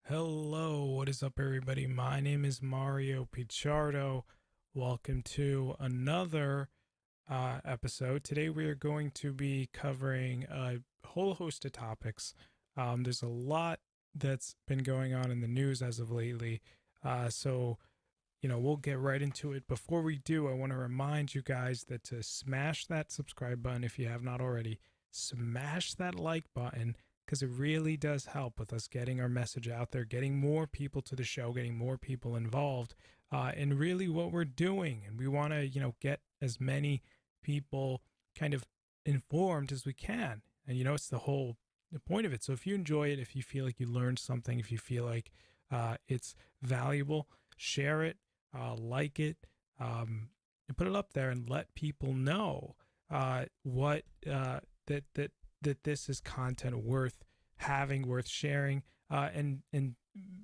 Hello, what is up, everybody? My name is Mario Pichardo. Welcome to another episode. Today, we are going to be covering a whole host of topics. There's a lot that's been going on in the news as of lately. So we'll get right into it. Before we do, I want to remind you guys that to smash that subscribe button if you have not already, smash that like button because it really does help with us getting our message out there, getting more people to the show, getting more people involved in really what we're doing. And we want to, get as many people kind of informed as we can. And, it's the point of it. So if you enjoy it, if you feel like you learned something, if you feel like it's valuable, share it, like it, and put it up there and let people know what that this is content worth having, worth sharing, and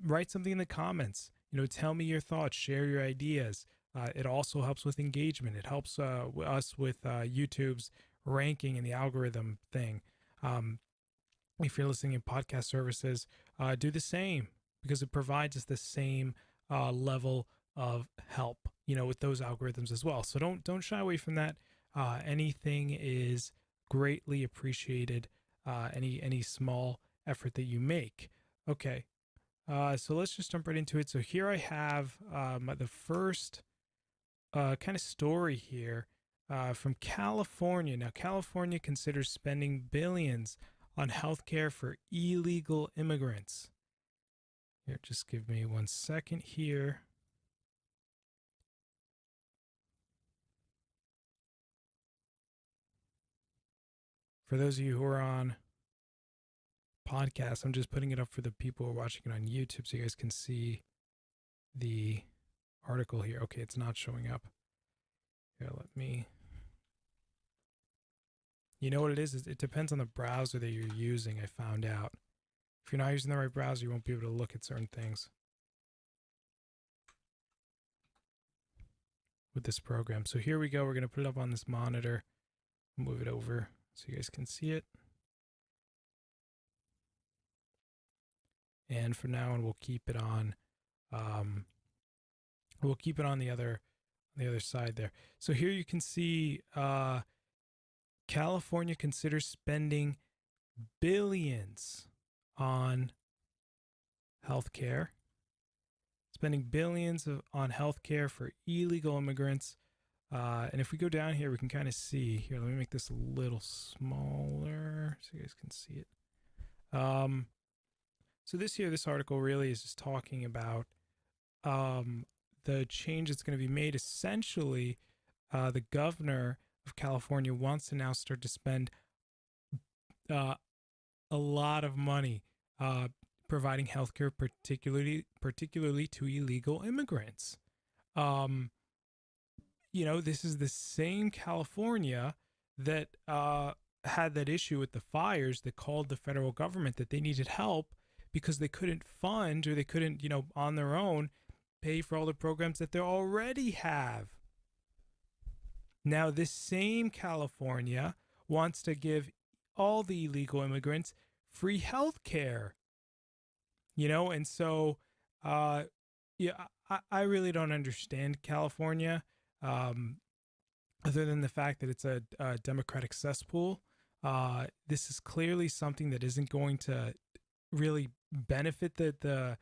write something in the comments. Tell me your thoughts, share your ideas. It also helps with engagement. It helps us with YouTube's ranking and the algorithm thing. If you're listening in podcast services, do the same because it provides us the same level of help, with those algorithms as well. So don't shy away from that. Anything is greatly appreciated. Any small effort that you make. Okay. So let's just jump right into it. So here I have the first kind of story here from California. Now, California considers spending billions on healthcare for illegal immigrants. Here, just give me 1 second here. For those of you who are on podcast, I'm just putting it up for the people who are watching it on YouTube so you guys can see the article here. Okay, it's not showing up. Here, let me. You know what it is? It depends on the browser that you're using, I found out. If you're not using the right browser, you won't be able to look at certain things with this program. So here we go. We're going to put it up on this monitor, move it over so you guys can see it. And from now on, we'll keep it on. We'll keep it on the other side there. So here you can see California considers spending billions on healthcare, spending billions on healthcare for illegal immigrants. And if we go down here, we can kind of see here. Let me make this a little smaller so you guys can see it. So this article really is just talking about the change that's going to be made. Essentially, the governor of California wants to now start to spend a lot of money providing healthcare, particularly to illegal immigrants. This is the same California that had that issue with the fires that called the federal government that they needed help because they couldn't fund or they couldn't, on their own pay for all the programs that they already have. Now, this same California wants to give all the illegal immigrants free health care, and so, I really don't understand California, other than the fact that it's a Democratic cesspool. This is clearly something that isn't going to really benefit the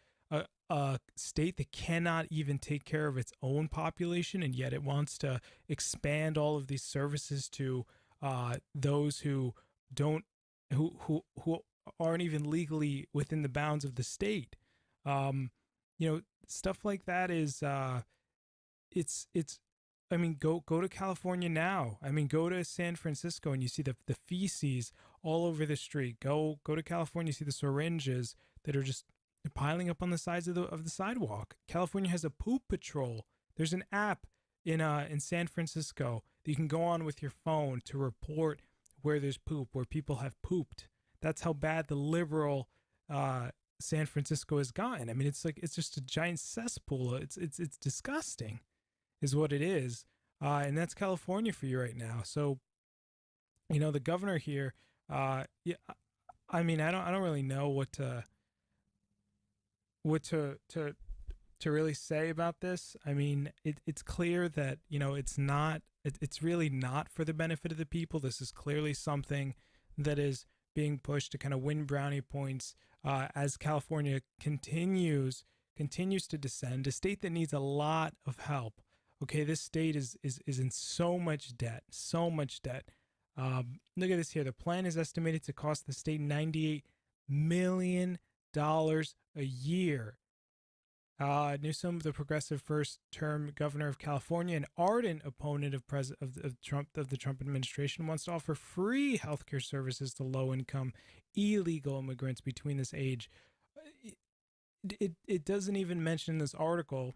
state that cannot even take care of its own population, and yet it wants to expand all of these services to those who don't who aren't even legally within the bounds of the state. Stuff like that is it's I mean, go to California now. I mean, go to San Francisco and you see the feces all over the street. Go to California, you see the syringes that are just piling up on the sides of the sidewalk. California has a poop patrol. There's an app in San Francisco that you can go on with your phone to report where there's poop, where people have pooped. That's how bad the liberal San Francisco has gotten. I mean, it's just a giant cesspool. It's disgusting, is what it is. And that's California for you right now. So, the governor here, yeah, I mean, I don't really know what to what to really say about this. I mean, it's clear that it's really not for the benefit of the people. This is clearly something that is being pushed to kind of win brownie points as California continues to descend. A state that needs a lot of help. Okay, this state is in so much debt, so much debt. Look at this here. The plan is estimated to cost the state $98 million a year. Newsom, the progressive first-term governor of California, an ardent opponent of the Trump administration, wants to offer free healthcare services to low-income illegal immigrants between this age. It doesn't even mention in this article,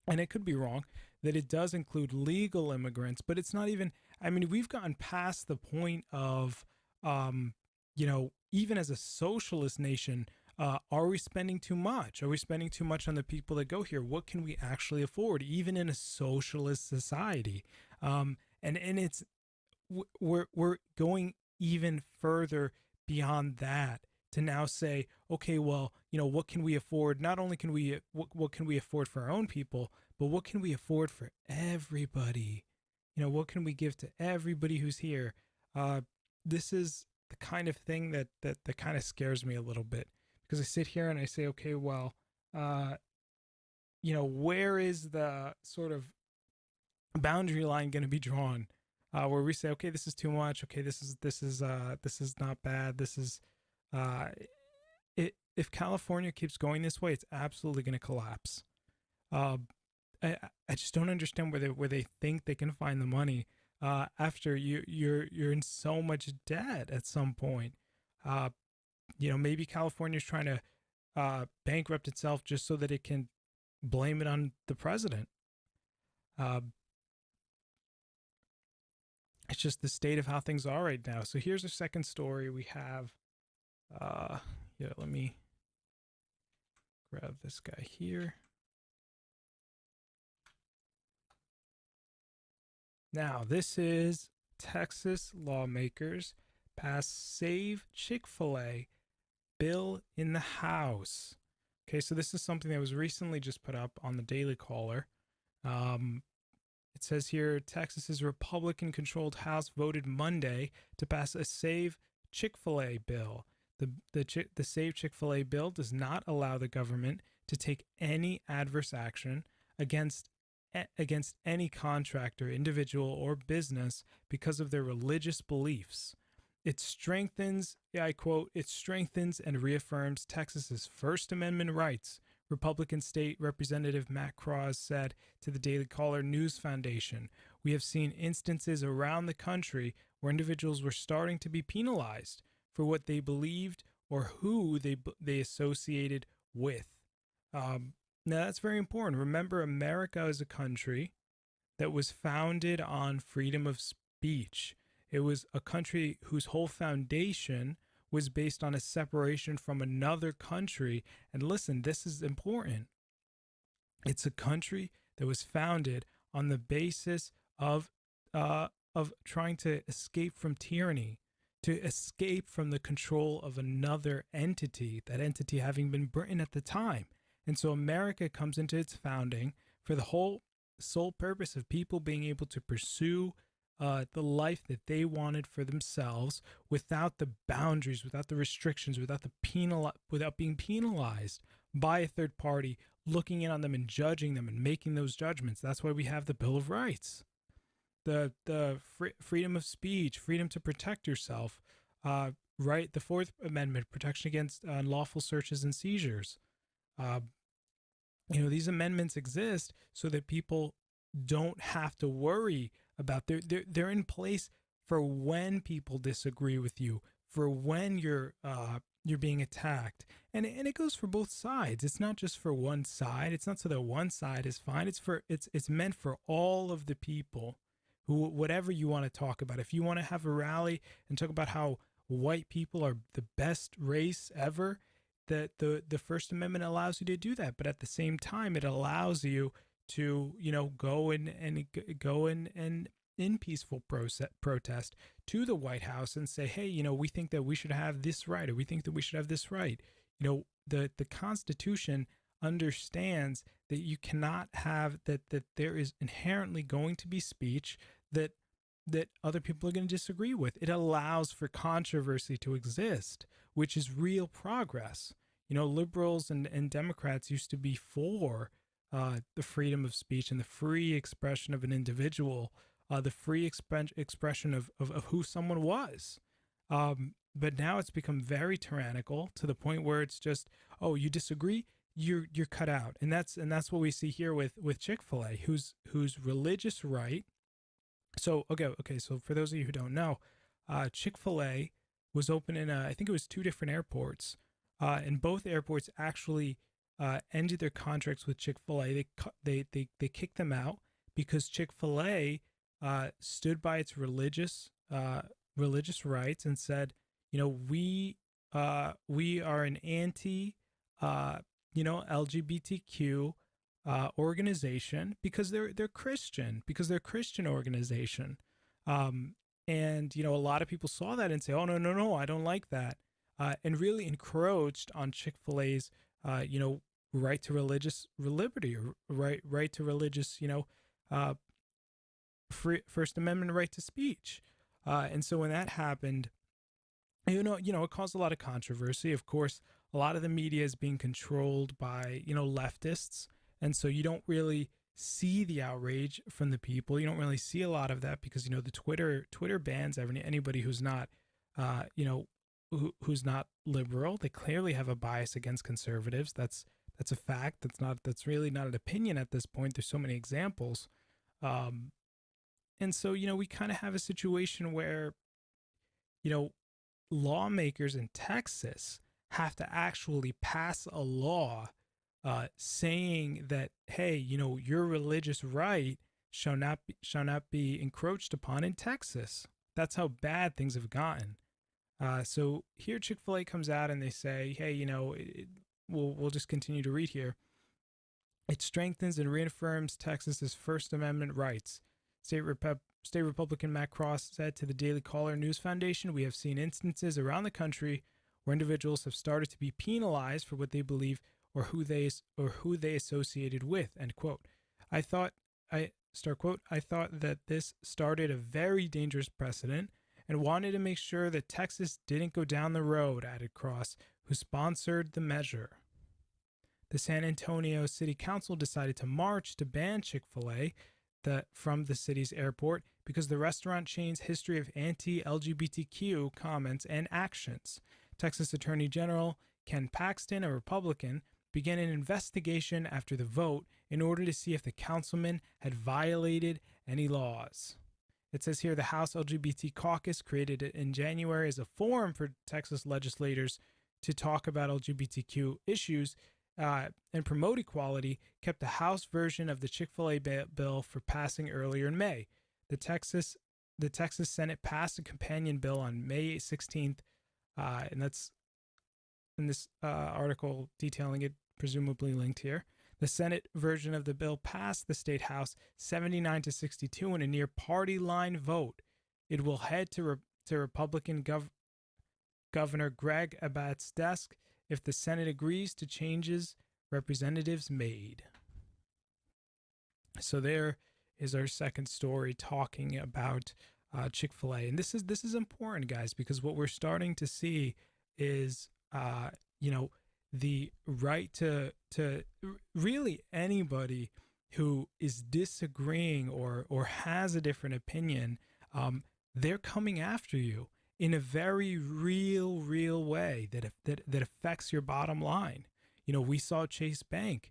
and it could be wrong, that it does include legal immigrants, but it's not even. I mean, we've gotten past the point of, even as a socialist nation. Are we spending too much? Are we spending too much on the people that go here? What can we actually afford, even in a socialist society? And it's we're going even further beyond that to now say, okay, well, what can we afford? Not only can we what can we afford for our own people, but what can we afford for everybody? What can we give to everybody who's here? This is the kind of thing that kind of scares me a little bit. Because I sit here and I say, okay, well, where is the sort of boundary line going to be drawn, where we say, okay, this is too much. Okay, this is not bad. This is, if California keeps going this way, it's absolutely going to collapse. I just don't understand where they think they can find the money after you're in so much debt at some point. Maybe California's trying to bankrupt itself just so that it can blame it on the president. It's just the state of how things are right now. So here's a second story we have. Let me grab this guy here. Now, this is Texas lawmakers pass Save Chick-fil-A bill in the House. Okay, so this is something that was recently just put up on the Daily Caller. It says here, Texas's Republican-controlled House voted Monday to pass a Save Chick-fil-A bill. The Save Chick-fil-A bill does not allow the government to take any adverse action against any contractor, individual, or business because of their religious beliefs. It strengthens, I quote, it strengthens and reaffirms Texas's First Amendment rights, Republican State Representative MacLeod said to the Daily Caller News Foundation. We have seen instances around the country where individuals were starting to be penalized for what they believed or who they associated with. Now, that's very important. Remember, America is a country that was founded on freedom of speech. It was a country whose whole foundation was based on a separation from another country. And listen, this is important. It's a country that was founded on the basis of trying to escape from tyranny, to escape from the control of another entity, that entity having been Britain at the time. And so America comes into its founding for the whole sole purpose of people being able to pursue the life that they wanted for themselves without the boundaries, without the restrictions, without being penalized by a third party looking in on them and judging them and making those judgments. That's why we have the Bill of Rights, the freedom of speech, freedom to protect yourself, right? The Fourth Amendment, protection against unlawful searches and seizures. These amendments exist so that people don't have to worry about they're in place for when people disagree with you, for when you're being attacked, and it goes for both sides. It's not just for one side. It's not so that one side is fine. It's meant for all of the people who, whatever you want to talk about. If you want to have a rally and talk about how white people are the best race ever, that the First Amendment allows you to do that, but at the same time, it allows you to go in peaceful protest to the White House and say, hey, we think that we should have this right, or we think that we should have this right. the Constitution understands that you cannot have that there is inherently going to be speech that other people are going to disagree with. It allows for controversy to exist, which is real progress. Liberals and Democrats used to be for the freedom of speech and the free expression of an individual, the free expression of who someone was. But now it's become very tyrannical to the point where it's just, oh, you disagree, you're cut out, and that's what we see here with Chick-fil-A, whose religious right. So okay. So for those of you who don't know, Chick-fil-A was open in I think it was 2 different airports, and both airports actually ended their contracts with Chick-fil-A. They kicked them out because Chick-fil-A stood by its religious rights and said, we are an anti LGBTQ organization because they're Christian, because they're a Christian organization. And a lot of people saw that and say, oh, no, I don't like that, and really encroached on Chick-fil-A's right to religious liberty, or right to religious free First Amendment right to speech. And so when that happened, it caused a lot of controversy. Of course, a lot of the media is being controlled by leftists, and so you don't really see the outrage from the people. You don't really see a lot of that because the Twitter bans anybody who's not who's not liberal. They clearly have a bias against conservatives. That's a fact. That's really not an opinion at this point. There's so many examples. And so we kind of have a situation where lawmakers in Texas have to actually pass a law saying that, hey, your religious right shall not be encroached upon in Texas. That's how bad things have gotten. So here Chick-fil-A comes out and they say, hey, we'll just continue to read here. It strengthens and reaffirms Texas's First Amendment rights. State Republican Matt Cross said to the Daily Caller News Foundation, we have seen instances around the country where individuals have started to be penalized for what they believe or who they associated with, end quote. I thought that this started a very dangerous precedent and wanted to make sure that Texas didn't go down the road, added Cross, who sponsored the measure. The San Antonio City Council decided to march to ban Chick-fil-A from the city's airport because the restaurant chain's history of anti-LGBTQ comments and actions. Texas Attorney General Ken Paxton, a Republican, began an investigation after the vote in order to see if the councilman had violated any laws. It says here the House LGBT caucus, created in January as a forum for Texas legislators to talk about LGBTQ issues and promote equality, kept the House version of the Chick-fil-A bill for passing earlier in May. The Texas Senate passed a companion bill on May 16th, and that's in this article detailing it, presumably linked here. The Senate version of the bill passed the state House 79-62 in a near party line vote. It will head to Republican Governor Greg Abbott's desk if the Senate agrees to changes representatives made. So there is our second story talking about Chick-fil-A. And this is important, guys, because what we're starting to see is, the right to really anybody who is disagreeing or has a different opinion, they're coming after you in a very real way that affects your bottom line. We saw Chase Bank,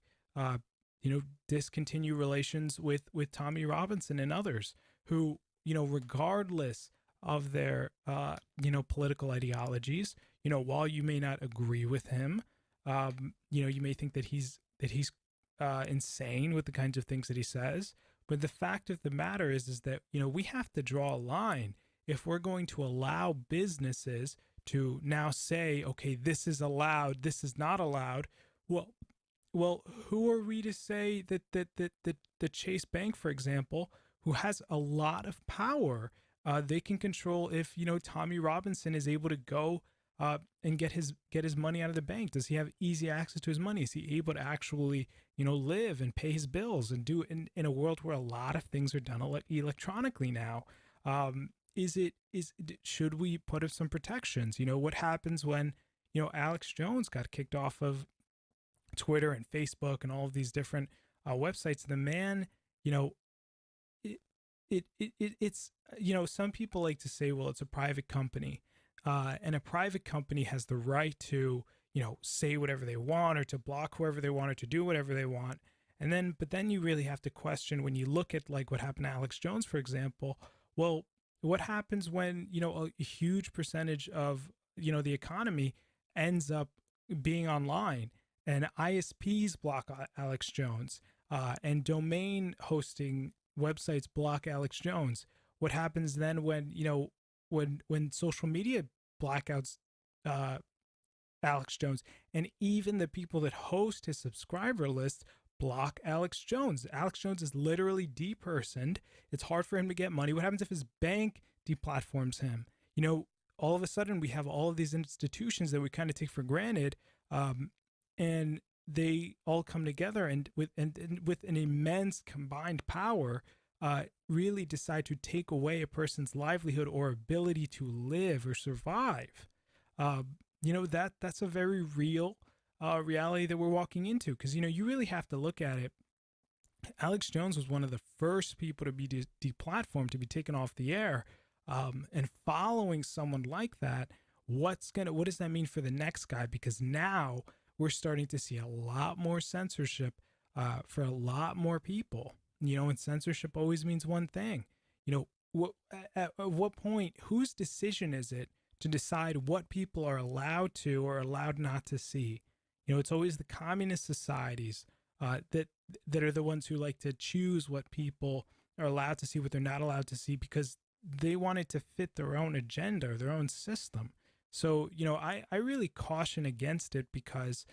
discontinue relations with Tommy Robinson and others who, regardless of their, political ideologies, while you may not agree with him, you may think that he's insane with the kinds of things that he says. But the fact of the matter is that, we have to draw a line if we're going to allow businesses to now say, okay, this is allowed, this is not allowed. Well, who are we to say that the Chase Bank, for example, who has a lot of power, they can control if, Tommy Robinson is able to go and get his money out of the bank? Does he have easy access to his money? Is he able to actually, live and pay his bills and do in a world where a lot of things are done electronically now? Should we put up some protections? What happens when Alex Jones got kicked off of Twitter and Facebook and all of these different websites? The man, it, it's some people like to say, well, it's a private company, and a private company has the right to say whatever they want, or to block whoever they want, or to do whatever they want. But then you really have to question, when you look at like what happened to Alex Jones, for example. Well, what happens when a huge percentage of the economy ends up being online, and ISPs block Alex Jones, and domain hosting websites block Alex Jones? What happens then when when social media blackouts Alex Jones, and even the people that host his subscriber list block Alex Jones? Alex Jones is literally depersoned. It's hard for him to get money. What happens if his bank deplatforms him? All of a sudden we have all of these institutions that we kind of take for granted, and they all come together and with an immense combined power, really decide to take away a person's livelihood or ability to live or survive. That's a very real reality that we're walking into, because you really have to look at it. Alex Jones was one of the first people to be deplatformed, to be taken off the air, and following someone like that, what does that mean for the next guy? Because now we're starting to see a lot more censorship for a lot more people. And censorship always means one thing. At what point, whose decision is it to decide what people are allowed to or allowed not to see? It's always the communist societies that are the ones who like to choose what people are allowed to see, what they're not allowed to see, because they want it to fit their own agenda or their own system. So, I really caution against it, because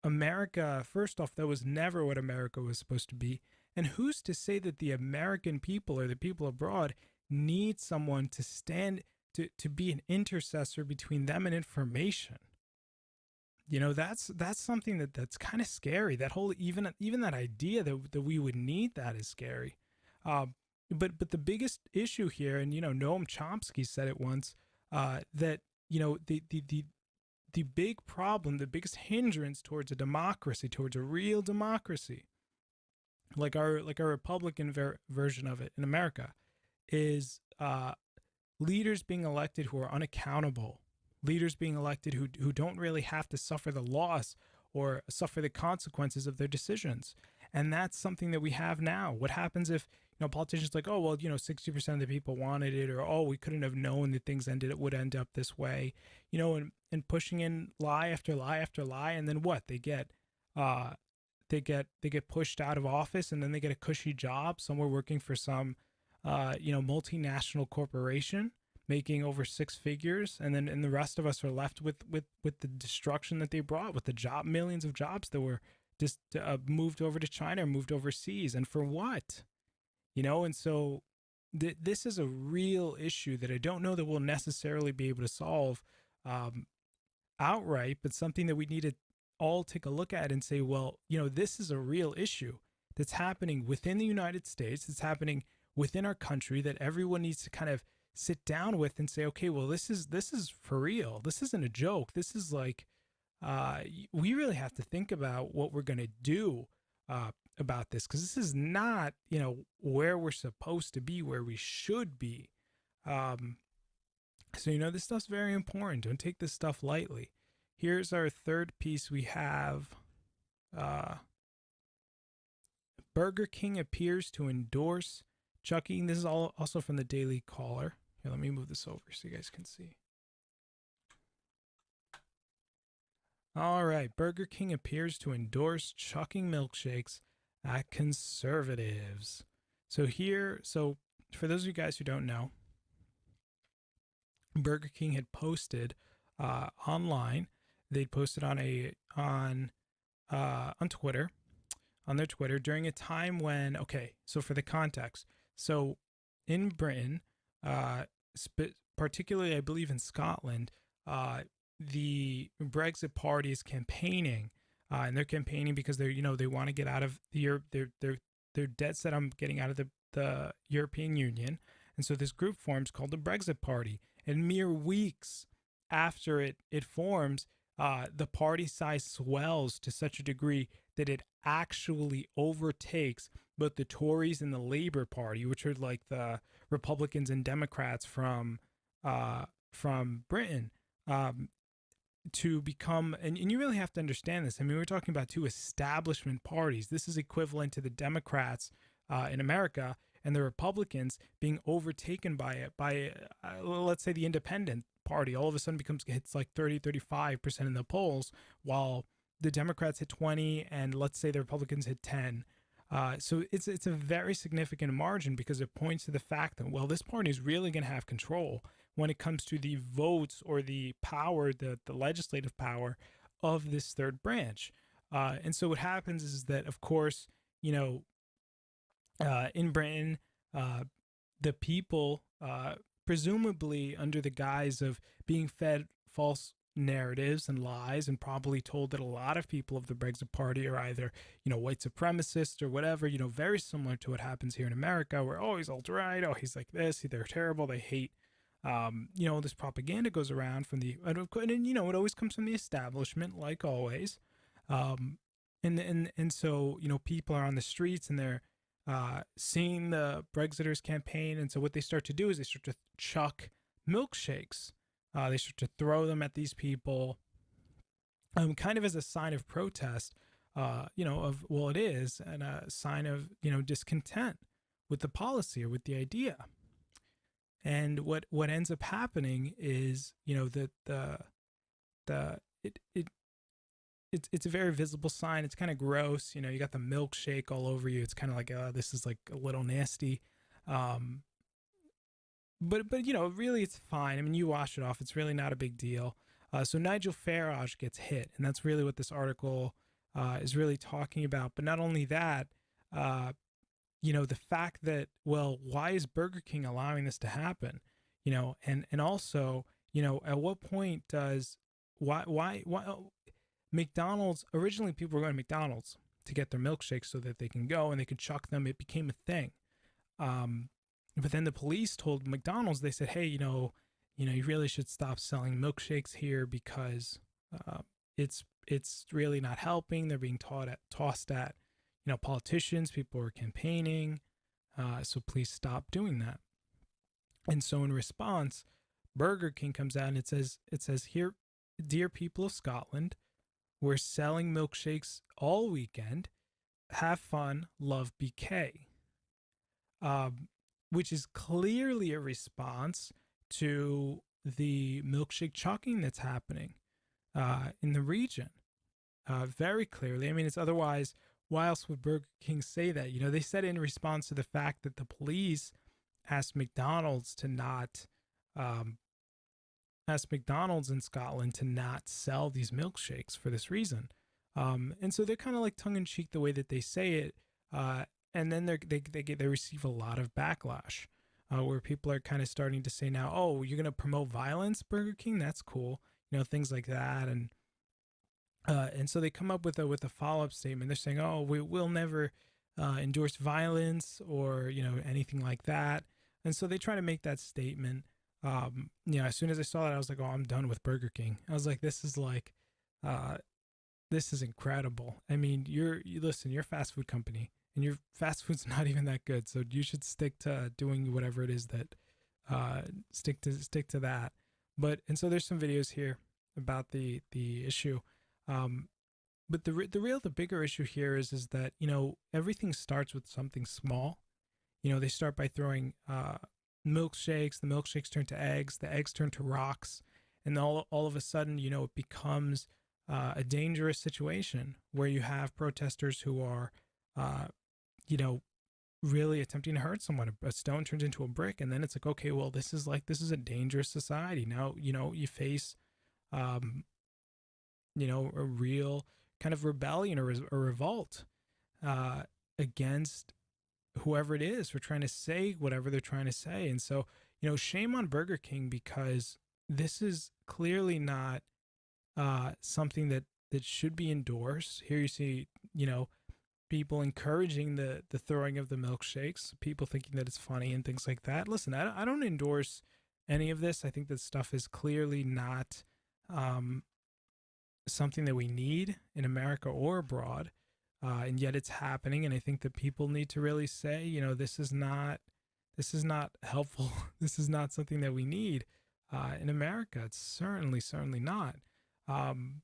America, first off, that was never what America was supposed to be. And who's to say that the American people or the people abroad need someone to stand to be an intercessor between them and information? That's something that's kind of scary. That whole even that idea that we would need that is scary. But the biggest issue here, and Noam Chomsky said it once, that the big problem, the biggest hindrance towards a democracy, towards a real democracy, like our Republican version of it in America, is leaders being elected who are unaccountable, leaders being elected who don't really have to suffer the loss or suffer the consequences of their decisions. And that's something that we have now. What happens if politicians like, oh, well, 60% of the people wanted it, or, oh, we couldn't have known that things would end up this way, and pushing in lie after lie after lie, and then what? They get pushed out of office, and then they get a cushy job somewhere working for some multinational corporation making over six figures, and the rest of us are left with the destruction that they brought, with the millions of jobs that were just moved over to China or moved overseas, and for what? And so this is a real issue that I don't know that we'll necessarily be able to solve outright, but something that we need to all take a look at and say, well, this is a real issue that's happening within the United States. It's happening within our country, that everyone needs to kind of sit down with and say, okay, well, this is for real. This isn't a joke. This is like, we really have to think about what we're going to do about this, because this is not, where we're supposed to be, where we should be. So, this stuff's very important. Don't take this stuff lightly. Here's our third piece. We have Burger King appears to endorse chucking. This is also from the Daily Caller. Here, let me move this over so you guys can see. All right. Burger King appears to endorse chucking milkshakes at conservatives. So for those of you guys who don't know, Burger King had posted online. They'd posted on Twitter, on their Twitter, during a time when, okay, so for the context, so in Britain, particularly I believe in Scotland, the Brexit party is campaigning, and they're campaigning because they want to get out of the Europe. They're dead set on getting out of the European Union, and so this group forms called the Brexit Party. And mere weeks after it forms, the party size swells to such a degree that it actually overtakes both the Tories and the Labour Party, which are like the Republicans and Democrats from Britain, um, to become. And you really have to understand this. I mean, we're talking about two establishment parties. This is equivalent to the Democrats in America and the Republicans being overtaken by it by let's say the Independent Party all of a sudden hits like 30-35% in the polls, while the Democrats hit 20 and let's say the Republicans hit 10. So it's a very significant margin, because it points to the fact that, well, this party is really going to have control when it comes to the votes or the power, the legislative power of this third branch. And so what happens is that, of course, in Britain, the people, presumably under the guise of being fed false narratives and lies, and probably told that a lot of people of the Brexit Party are either, white supremacists or whatever, very similar to what happens here in America, where, oh, he's alt-right, oh, he's like this, they're terrible, they hate, this propaganda goes around from and it always comes from the establishment, like always. And so, people are on the streets and they're seeing the Brexiters campaign. And so what they start to do is they start to chuck milkshakes. They start to throw them at these people, kind of as a sign of protest, it is, and a sign of, discontent with the policy or with the idea. And what ends up happening is, that it's a very visible sign. It's kind of gross. You got the milkshake all over you. It's kind of like, this is like a little nasty. But really it's fine. I mean, you wash it off. It's really not a big deal. So Nigel Farage gets hit, and that's really what this article is really talking about. But not only that, the fact that, well, why is Burger King allowing this to happen? And also, at what point does why McDonald's, originally people were going to McDonald's to get their milkshakes so that they can go and they could chuck them. It became a thing. But then the police told McDonald's, they said, hey, you really should stop selling milkshakes here, because it's really not helping. They're being tossed at politicians. People are campaigning. So please stop doing that. And so in response, Burger King comes out and it says here, dear people of Scotland, we're selling milkshakes all weekend. Have fun. Love, BK. Which is clearly a response to the milkshake chucking that's happening in the region. Very clearly. I mean, it's otherwise, why else would Burger King say that? They said it in response to the fact that the police asked McDonald's in Scotland to not sell these milkshakes for this reason. And so they're kind of like tongue-in-cheek the way that they say it. And then they receive a lot of backlash, where people are kind of starting to say now, oh, you're going to promote violence, Burger King? That's cool. Things like that. And so they come up with a follow-up statement. They're saying, oh, we'll never endorse violence or, anything like that. And so they try to make that statement. As soon as I saw that, I was like, oh, I'm done with Burger King. I was like, this is incredible. I mean, you're a fast food company, and your fast food's not even that good. So you should stick to doing whatever it is that, stick to that. And so there's some videos here about the issue. But the bigger issue here is that, everything starts with something small. They start by throwing, milkshakes, the milkshakes turn to eggs, the eggs turn to rocks. And all of a sudden, it becomes, a dangerous situation where you have protesters who are, really attempting to hurt someone. A stone turns into a brick, and then it's like, okay, well, this is a dangerous society. Now, you face, a real kind of rebellion or a revolt against whoever it is for trying to say whatever they're trying to say. And so, shame on Burger King, because this is clearly not something that should be endorsed. Here you see, people encouraging the throwing of the milkshakes, people thinking that it's funny and things like that. Listen, I don't endorse any of this. I think that stuff is clearly not something that we need in America or abroad, and yet it's happening. And I think that people need to really say, this is not helpful. This is not something that we need in America. It's certainly not. Um,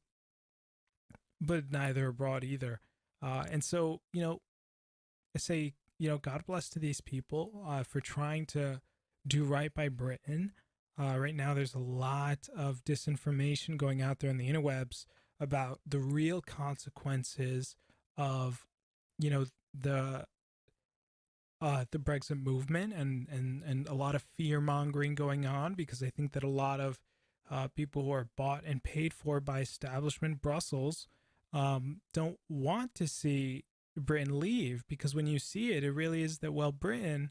but neither abroad either. And so, I say, God bless to these people for trying to do right by Britain. Right now, there's a lot of disinformation going out there on the interwebs about the real consequences of, the Brexit movement, and a lot of fear mongering going on, because I think that a lot of people who are bought and paid for by establishment Brussels don't want to see Britain leave, because when you see it, it really is that, well, Britain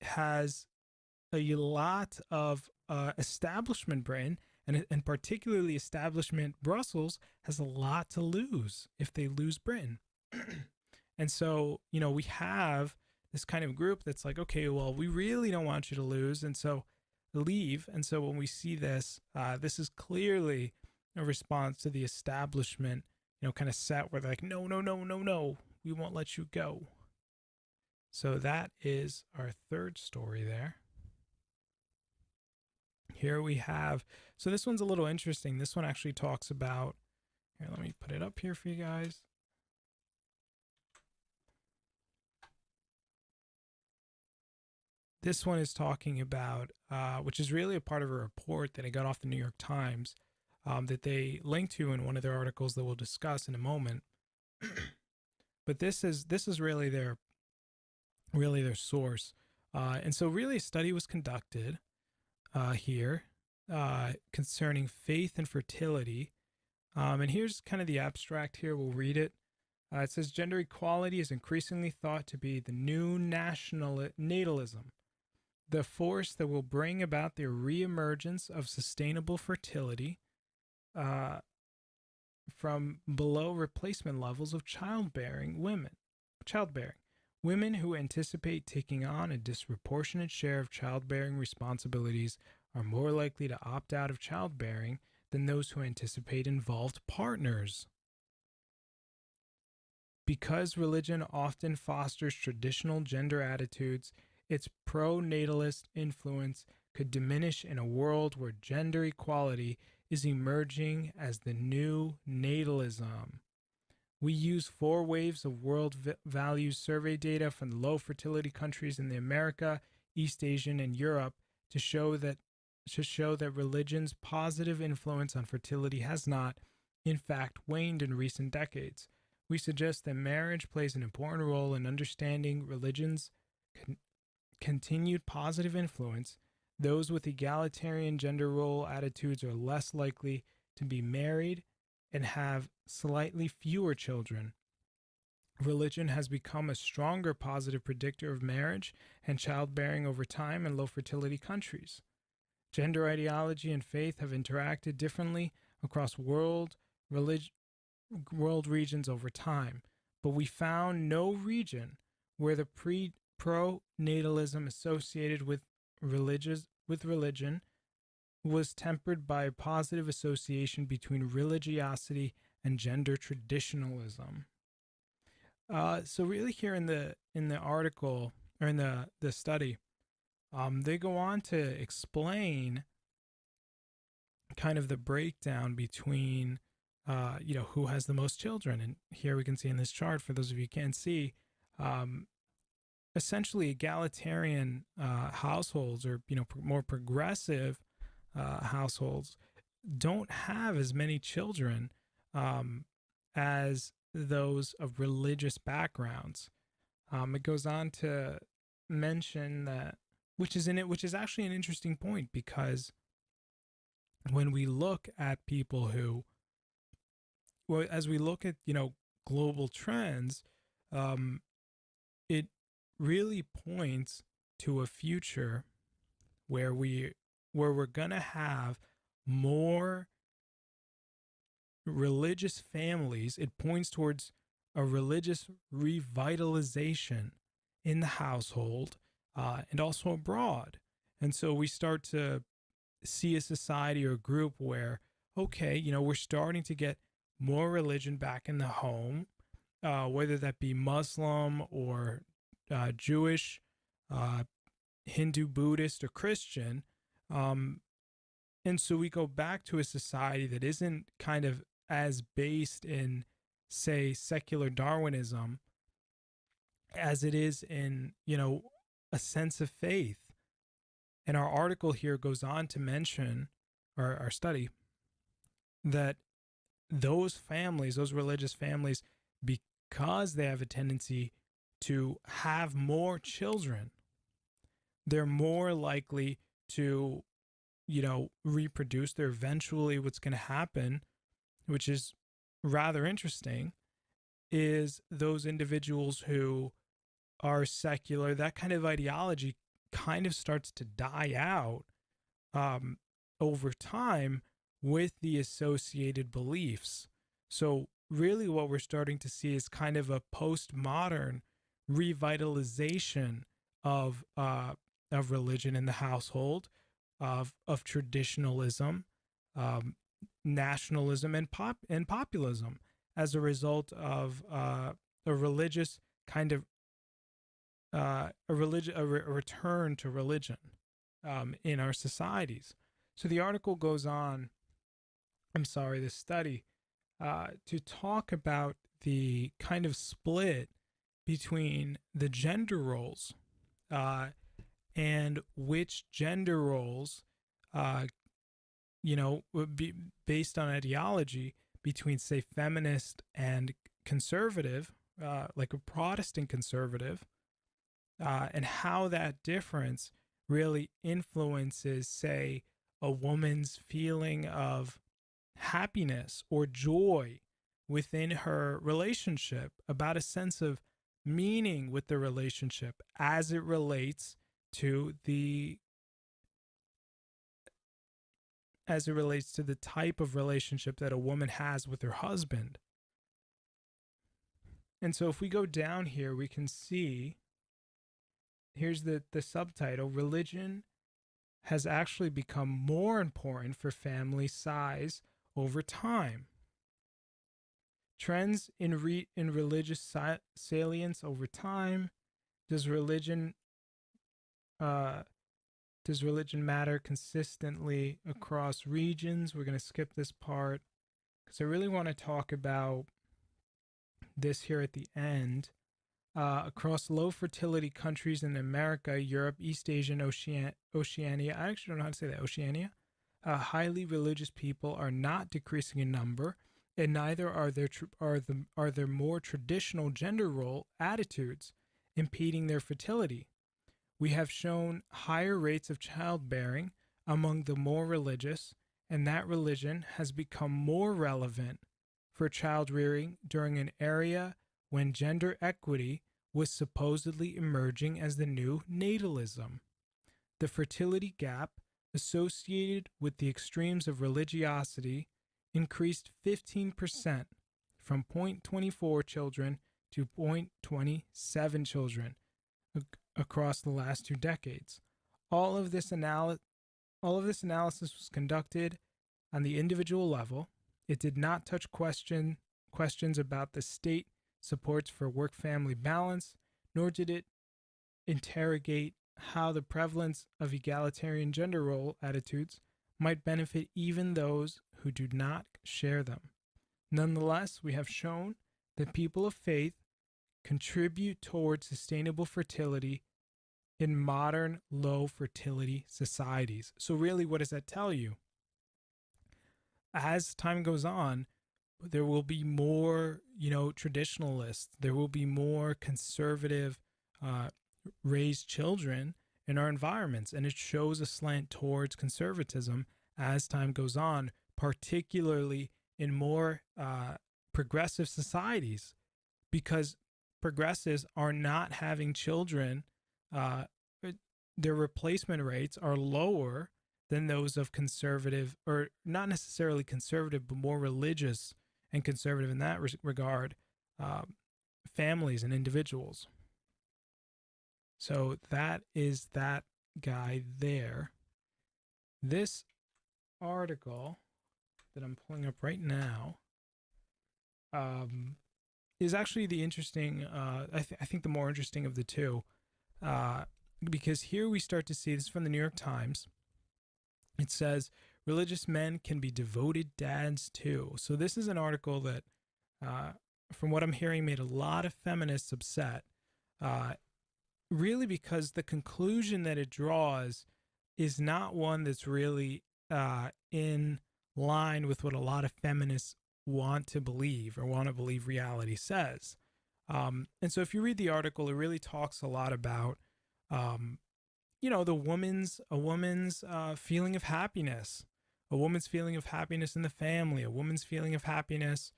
has a lot of establishment Britain, and particularly establishment Brussels, has a lot to lose if they lose Britain. And so, we have this kind of group that's like, okay, well, we really don't want you to lose, and so leave. And so when we see this, this is clearly a response to the establishment, kind of set where they're like, no, no, no, no, no, we won't let you go. So that is our third story there. Here we have, so this one's a little interesting. This one actually talks about, here, let me put it up here for you guys. This one is talking about, which is really a part of a report that I got off the New York Times, that they linked to in one of their articles that we'll discuss in a moment. But this is really their source, and so really a study was conducted here concerning faith and fertility, and here's kind of the abstract here. We'll read it. It says gender equality is increasingly thought to be the new national natalism, the force that will bring about the reemergence of sustainable fertility from below replacement levels of childbearing women. Women who anticipate taking on a disproportionate share of childbearing responsibilities are more likely to opt out of childbearing than those who anticipate involved partners. Because religion often fosters traditional gender attitudes, its pro-natalist influence could diminish in a world where gender equality is emerging as the new natalism. We use 4 waves of world values survey data from the low fertility countries in the America, East Asian, and Europe to show that religion's positive influence on fertility has not, in fact, waned in recent decades. We suggest that marriage plays an important role in understanding religion's continued positive influence. Those with egalitarian gender role attitudes are less likely to be married and have slightly fewer children. Religion has become a stronger positive predictor of marriage and childbearing over time in low fertility countries. Gender ideology and faith have interacted differently across world regions over time, but we found no region where the pro-natalism associated with religion was tempered by a positive association between religiosity and gender traditionalism. So really here in the article, or in the study, they go on to explain kind of the breakdown between who has the most children. And here we can see in this chart, for those of you who can't see, essentially egalitarian households, or more progressive households, don't have as many children as those of religious backgrounds. It goes on to mention that, which is actually an interesting point, because when we look at people who, well, as we look at global trends, it really points to a future where we're gonna have more religious families. It points towards a religious revitalization in the household, and also abroad. And so we start to see a society or a group where, okay, we're starting to get more religion back in the home, whether that be Muslim or Jewish, uh, Hindu, Buddhist, or Christian. Um, and so we go back to a society that isn't kind of as based in, say, secular Darwinism as it is in, a sense of faith. And our article here goes on to mention, or our study, that those families, those religious families, because they have a tendency to have more children, they're more likely to, reproduce. They're eventually, what's going to happen, which is rather interesting, is those individuals who are secular, that kind of ideology kind of starts to die out over time with the associated beliefs. So really what we're starting to see is kind of a postmodern revitalization of religion in the household, of traditionalism, nationalism, and populism as a result of a religious kind of a return to religion in our societies. So the article goes on, this study, to talk about the kind of split between the gender roles, and which gender roles, would be based on ideology between, say, feminist and conservative, like a Protestant conservative, and how that difference really influences, say, a woman's feeling of happiness or joy within her relationship, about a sense of meaning with the relationship as it relates to the type of relationship that a woman has with her husband. And so if we go down here, we can see, here's the subtitle: religion has actually become more important for family size over time. Trends in religious salience over time. Does religion matter consistently across regions? We're going to skip this part because I really want to talk about this here at the end. Across low fertility countries in America, Europe, East Asia, and Oceania. I actually don't know how to say that. Oceania. Highly religious people are not decreasing in number, and neither are their more traditional gender role attitudes impeding their fertility. We have shown higher rates of childbearing among the more religious, and that religion has become more relevant for child rearing during an era when gender equity was supposedly emerging as the new natalism. The fertility gap associated with the extremes of religiosity increased 15%, from 0.24 children to 0.27 children across the last 2 decades. All of this analysis was conducted on the individual level. It did not touch questions about the state supports for work-family balance, nor did it interrogate how the prevalence of egalitarian gender role attitudes might benefit even those who do not share them. Nonetheless, we have shown that people of faith contribute towards sustainable fertility in modern low fertility societies. So really, what does that tell you? As time goes on, there will be more, traditionalists. There will be more conservative raised children in our environments. And it shows a slant towards conservatism as time goes on, particularly in more progressive societies, because progressives are not having children their replacement rates are lower than those of conservative, or not necessarily conservative, but more religious and conservative in that regard, families and individuals. So that is that guy there. This article that I'm pulling up right now is actually the interesting, I think the more interesting of the two, because here we start to see, this is from the New York Times. It says, religious men can be devoted dads too. So this is an article that, from what I'm hearing, made a lot of feminists upset, really because the conclusion that it draws is not one that's really in line with what a lot of feminists want to believe reality says. And so if you read the article, it really talks a lot about, a woman's feeling of happiness, a woman's feeling of happiness in the family, a woman's feeling of happiness,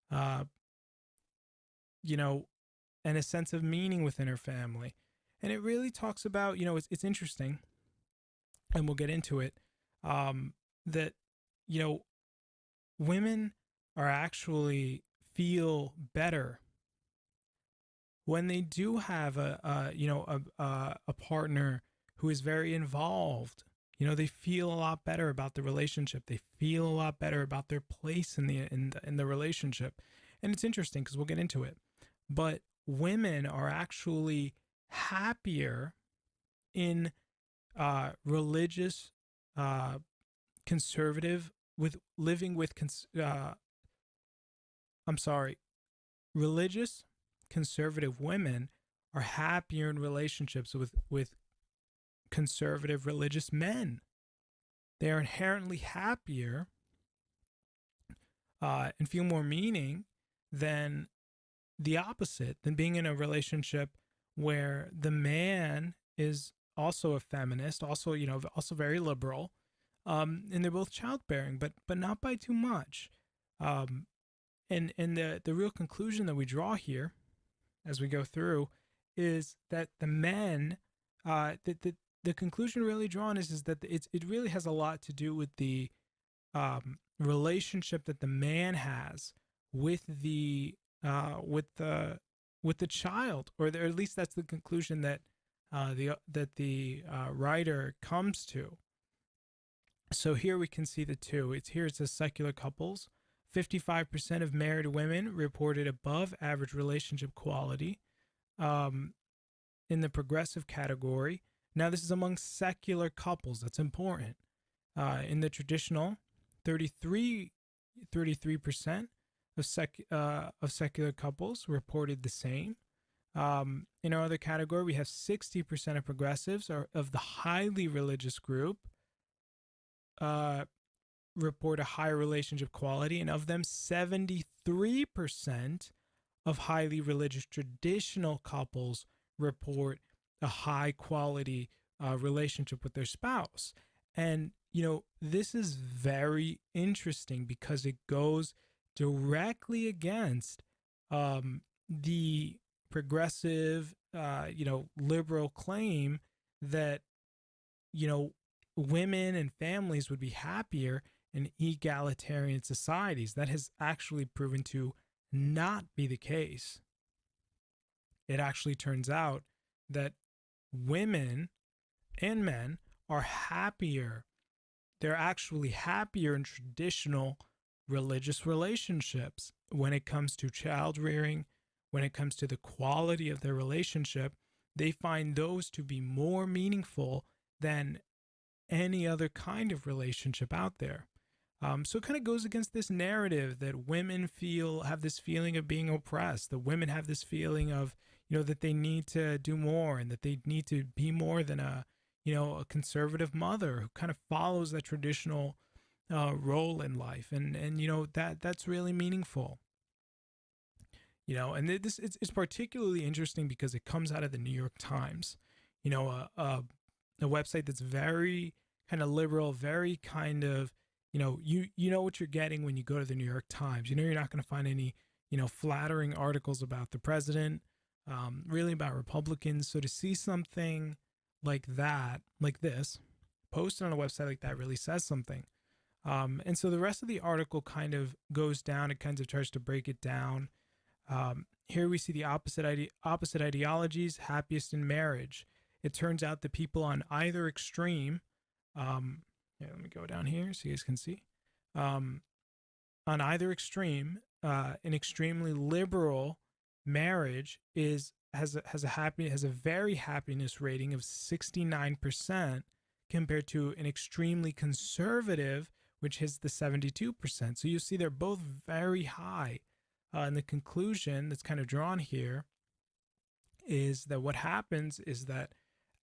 and a sense of meaning within her family. And it really talks about, it's interesting, and we'll get into it, that, women are actually feel better when they do have a partner who is very involved. They feel a lot better about the relationship. They feel a lot better about their place in the relationship. And it's interesting because we'll get into it. But women are actually happier in religious, conservative, with living with religious conservative women are happier in relationships with conservative religious men. They are inherently happier and feel more meaning than the opposite, than being in a relationship where the man is also a feminist, also very liberal, and they're both childbearing, but not by too much. And the real conclusion that we draw here, as we go through, is that the men, the conclusion really drawn is that it really has a lot to do with the relationship that the man has with the child, or at least that's the conclusion that the writer comes to. So here we can see the two. It says secular couples. 55% of married women reported above average relationship quality in the progressive category. Now, this is among secular couples. That's important. In the traditional, 33% of secular couples reported the same. In our other category, we have 60% of progressives, or of the highly religious group, report a higher relationship quality, and of them, 73% of highly religious traditional couples report a high quality relationship with their spouse. And this is very interesting because it goes directly against the progressive, liberal claim that women and families would be happier in egalitarian societies. That has actually proven to not be the case. It actually turns out that women and men are happier. They're actually happier in traditional religious relationships when it comes to child rearing, when it comes to the quality of their relationship. They find those to be more meaningful than any other kind of relationship out there. So it kind of goes against this narrative that women have this feeling of being oppressed. The women have this feeling of, that they need to do more, and that they need to be more than a conservative mother who kind of follows that traditional role in life. And that's really meaningful. And it's particularly interesting because it comes out of the New York Times, a website that's very kind of liberal, very kind of, you know what you're getting when you go to the New York Times. You're not going to find any, flattering articles about the president, really about Republicans. So to see something like that, like this, posted on a website like that really says something. And so the rest of the article kind of goes down. It kind of tries to break it down. Here we see the opposite ideologies happiest in marriage. It turns out that people on either extreme, let me go down here so you guys can see. On either extreme, an extremely liberal marriage has a very happiness rating of 69% compared to an extremely conservative, which hits the 72%. So you see they're both very high. And the conclusion that's kind of drawn here is that what happens is that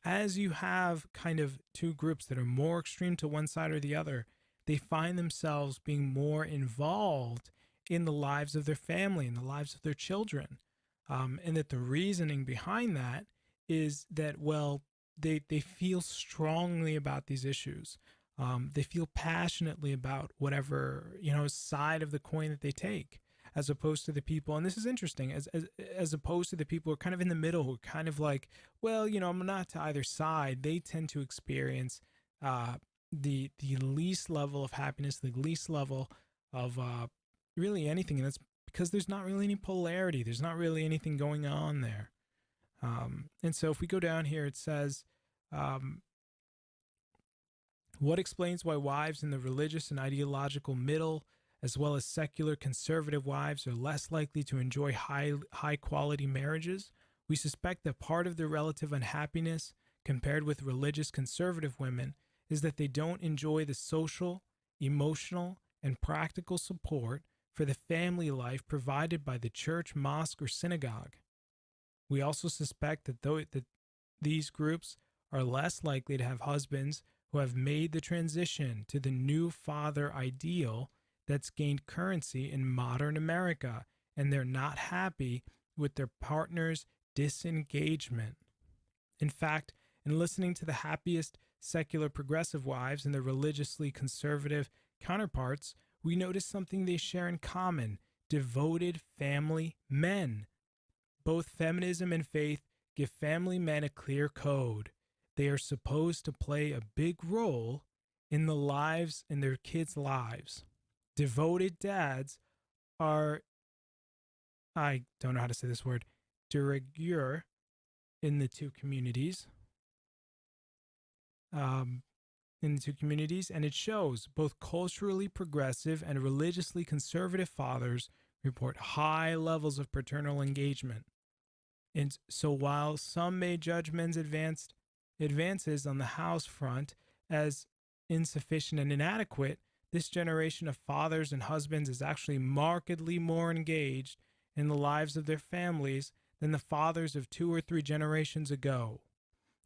as you have kind of two groups that are more extreme to one side or the other, they find themselves being more involved in the lives of their family, in the lives of their children. And that the reasoning behind that is that, well, they feel strongly about these issues. They feel passionately about whatever, side of the coin that they take, as opposed to the people, and this is interesting, as opposed to the people who are kind of in the middle, who are kind of like, well, I'm not to either side. They tend to experience the least level of happiness, the least level of really anything, and that's because there's not really any polarity. There's not really anything going on there. And so if we go down here, it says, what explains why wives in the religious and ideological middle, as well as secular conservative wives, are less likely to enjoy high quality marriages? We suspect that part of their relative unhappiness compared with religious conservative women is that they don't enjoy the social, emotional, and practical support for the family life provided by the church, mosque, or synagogue. We also suspect that these groups are less likely to have husbands who have made the transition to the new father ideal that's gained currency in modern America, and they're not happy with their partner's disengagement. In fact, in listening to the happiest secular progressive wives and their religiously conservative counterparts, we notice something they share in common: devoted family men. Both feminism and faith give family men a clear code. They are supposed to play a big role in their kids' lives. Devoted dads are, I don't know how to say this word, de rigueur in the two communities. And it shows both culturally progressive and religiously conservative fathers report high levels of paternal engagement. And so while some may judge men's advances on the house front as insufficient and inadequate, this generation of fathers and husbands is actually markedly more engaged in the lives of their families than the fathers of 2 or 3 generations ago.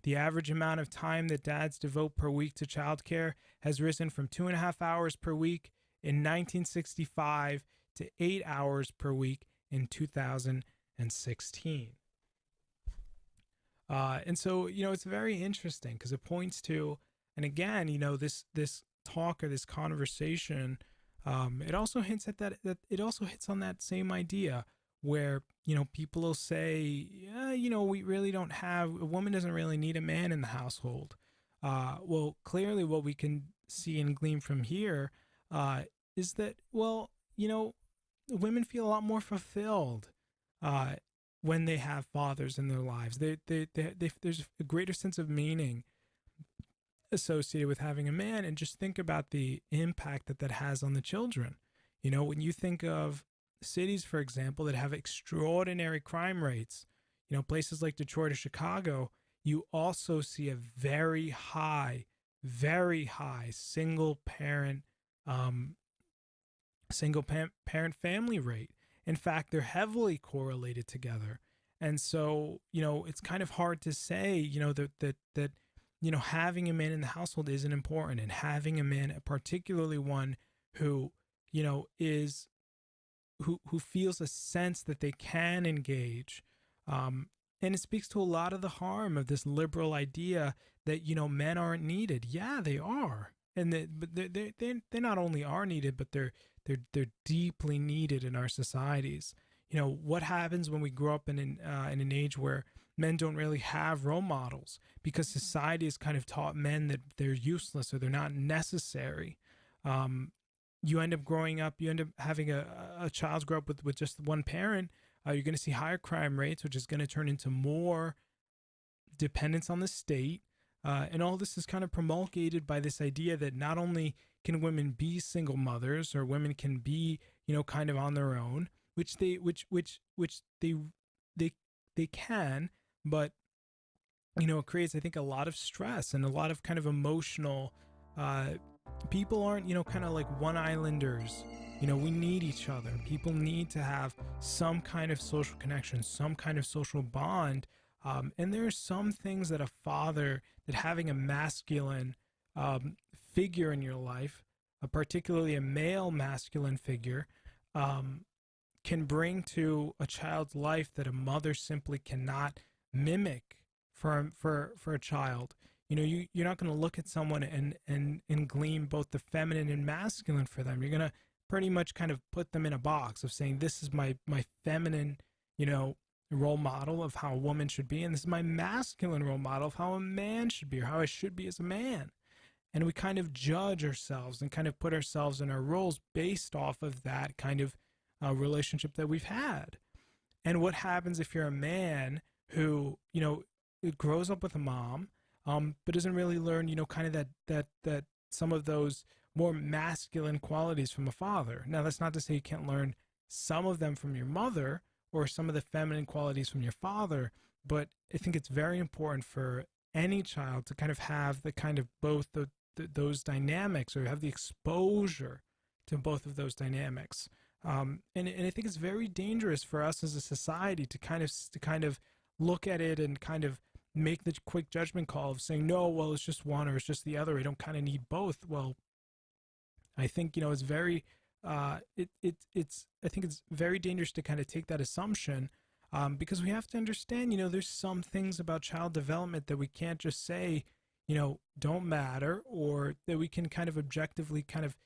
The average amount of time that dads devote per week to childcare has risen from 2.5 hours per week in 1965 to 8 hours per week in 2016. And so, it's very interesting because it points to, and again, this talk or this conversation, it also hints at that it also hits on that same idea where, people will say, yeah, we really don't have, a woman doesn't really need a man in the household. Well, clearly what we can see and glean from here is that, well, women feel a lot more fulfilled when they have fathers in their lives. There's a greater sense of meaning associated with having a man, and just think about the impact that has on the children. When you think of cities, for example, that have extraordinary crime rates, places like Detroit or Chicago, you also see a very high single parent family rate. In fact, they're heavily correlated together. And so, it's kind of hard to say, that having a man in the household isn't important, and having a man, particularly one who, is who feels a sense that they can engage. And it speaks to a lot of the harm of this liberal idea that, men aren't needed. Yeah, they are. And they not only are needed, but they're deeply needed in our societies. What happens when we grow up in an age where men don't really have role models because society has kind of taught men that they're useless or they're not necessary. You end up growing up, you end up having a child grow up with just one parent. You're going to see higher crime rates, which is going to turn into more dependence on the state. And all this is kind of promulgated by this idea that not only can women be single mothers or women can be, kind of on their own, which they can, but it creates, I think, a lot of stress and a lot of kind of emotional. People aren't, kind of like one islanders. We need each other. People need to have some kind of social connection, some kind of social bond. And there are some things that that having a masculine figure in your life, particularly a male masculine figure, can bring to a child's life that a mother simply cannot mimic for a child. You're not going to look at someone and glean both the feminine and masculine for them. You're going to pretty much kind of put them in a box of saying, this is my feminine, role model of how a woman should be, and this is my masculine role model of how a man should be or how I should be as a man. And we kind of judge ourselves and kind of put ourselves in our roles based off of that kind of relationship that we've had. And what happens if you're a man who, grows up with a mom, but doesn't really learn, kind of that some of those more masculine qualities from a father. Now, that's not to say you can't learn some of them from your mother or some of the feminine qualities from your father, but I think it's very important for any child to kind of have the kind of both those dynamics, or have the exposure to both of those dynamics. And I think it's very dangerous for us as a society to kind of look at it and kind of make the quick judgment call of saying, no, well, it's just one or it's just the other. I don't kind of need both. Well, I think, it's very, I think it's very dangerous to kind of take that assumption, because we have to understand, there's some things about child development that we can't just say, don't matter, or that we can kind of objectively kind of